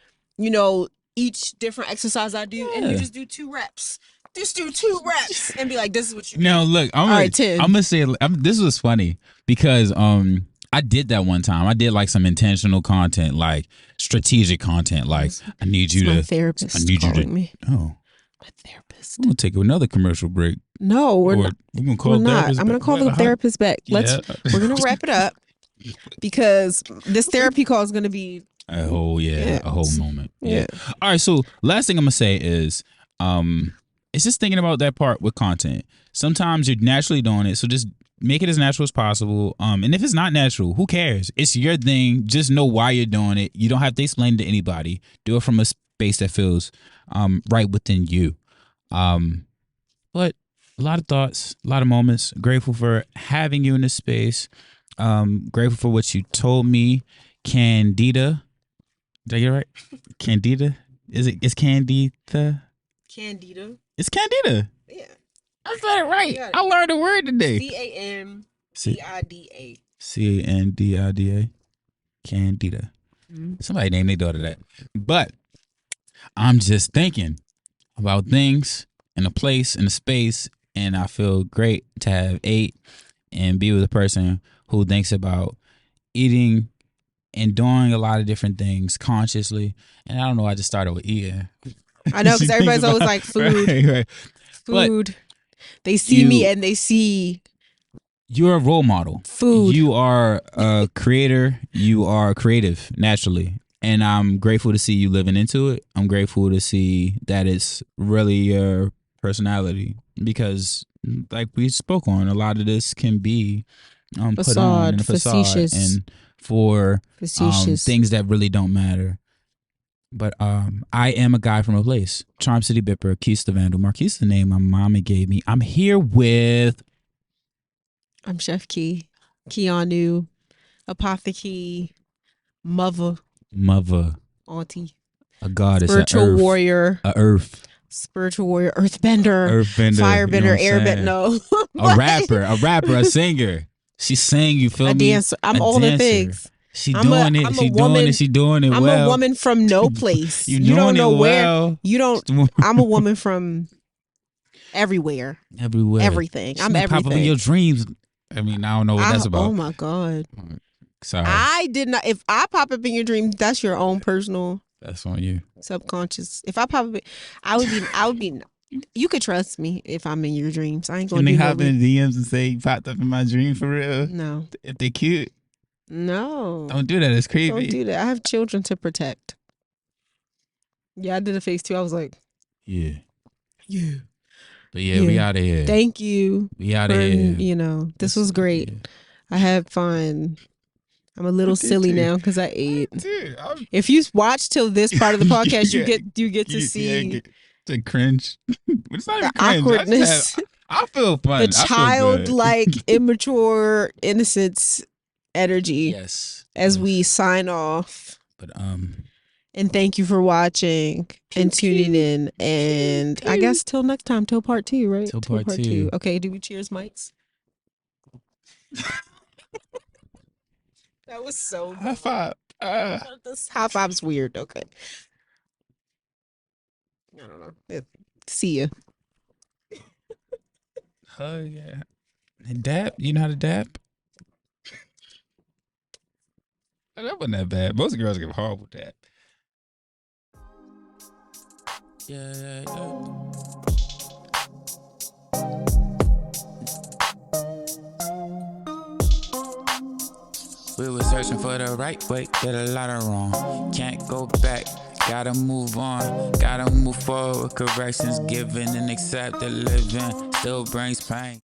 each different exercise I do, and you just do 2 reps. Just do 2 reps and be like, this is what you do. Now look, I'm gonna say this was funny because I did that one time. I did like some intentional content, like strategic content, like I need you to. My therapist. I need you to. Me. Oh, my therapist. We're gonna take another commercial break. No, we're not. We're gonna call. I'm gonna call the therapist back. We're gonna wrap it up because this therapy call is gonna be a whole moment. Yeah. All right. So last thing I'm gonna say is it's just thinking about that part with content. Sometimes you're naturally doing it, so just make it as natural as possible. And if it's not natural, who cares? It's your thing. Just know why you're doing it. You don't have to explain it to anybody. Do it from a space that feels right within you. But a lot of thoughts, a lot of moments. Grateful for having you in this space. Grateful for what you told me. Candida. Did I get it right? Candida? It's Candida? Candida. It's Candida. Yeah. I said it right. I learned a word today. Candida. Candida. Candida. Somebody named their daughter that. But I'm just thinking about things in a place, in a space, and I feel great to have ate and be with a person who thinks about eating and doing a lot of different things consciously. And I don't know, I just started with eating. I know, because everybody's always like food. Right. Food. But they see me and they see. You're a role model. Food. You are a creator. You are creative naturally. And I'm grateful to see you living into it. I'm grateful to see that it's really your personality. Because like we spoke on, a lot of this can be put on in a facade and for things that really don't matter. But I am a guy from a place. Charm City Bipper, Quis The Vndl. Marquis is the name my mama gave me. I'm here with... I'm Chef Key. Keanu. Apothecary. Mother. Auntie. A goddess. Spiritual warrior. Spiritual warrior. Earthbender. Firebender. Airbender. No. A rapper. A singer. She sang, you feel me? A dancer. I'm all the things. She doing it I'm well. I'm a woman from no place. You don't know where. You don't. I'm a woman from everywhere. Everything. I'm everything. Pop up in your dreams. I mean, I don't know what that's about. Oh my God. Sorry. I did not. If I pop up in your dream, that's your own personal. That's on you. Subconscious. If I pop up, I would be. You could trust me if I'm in your dreams. I ain't gonna. Can they hop in the DMs and say you popped up in my dream for real? No. If they cute. No. Don't do that. It's creepy. Don't do that. I have children to protect. Yeah, I did a face too. I was like, yeah. But we out of here. Thank you. We out of here. You know, this was great. Yeah. I had fun. I'm a little silly now because I ate. If you watch till this part of the podcast, you get to see to cringe. It's not the awkwardness. I feel fun. The childlike, immature innocence energy. Yes. As we sign off. But and thank you for watching and tuning in. And I guess till next time, till part 2, right? Till part two. Okay, do we cheers, mics? That was so good. High five. This high five's weird. Okay. I don't know. See ya. Oh yeah. And dap? You know how to dap? That wasn't that bad. Most girls give horrible dap. Yeah. We were searching for the right way, did a lot of wrong. Can't go back, gotta move on. Gotta move forward, corrections given and accept the living still brings pain.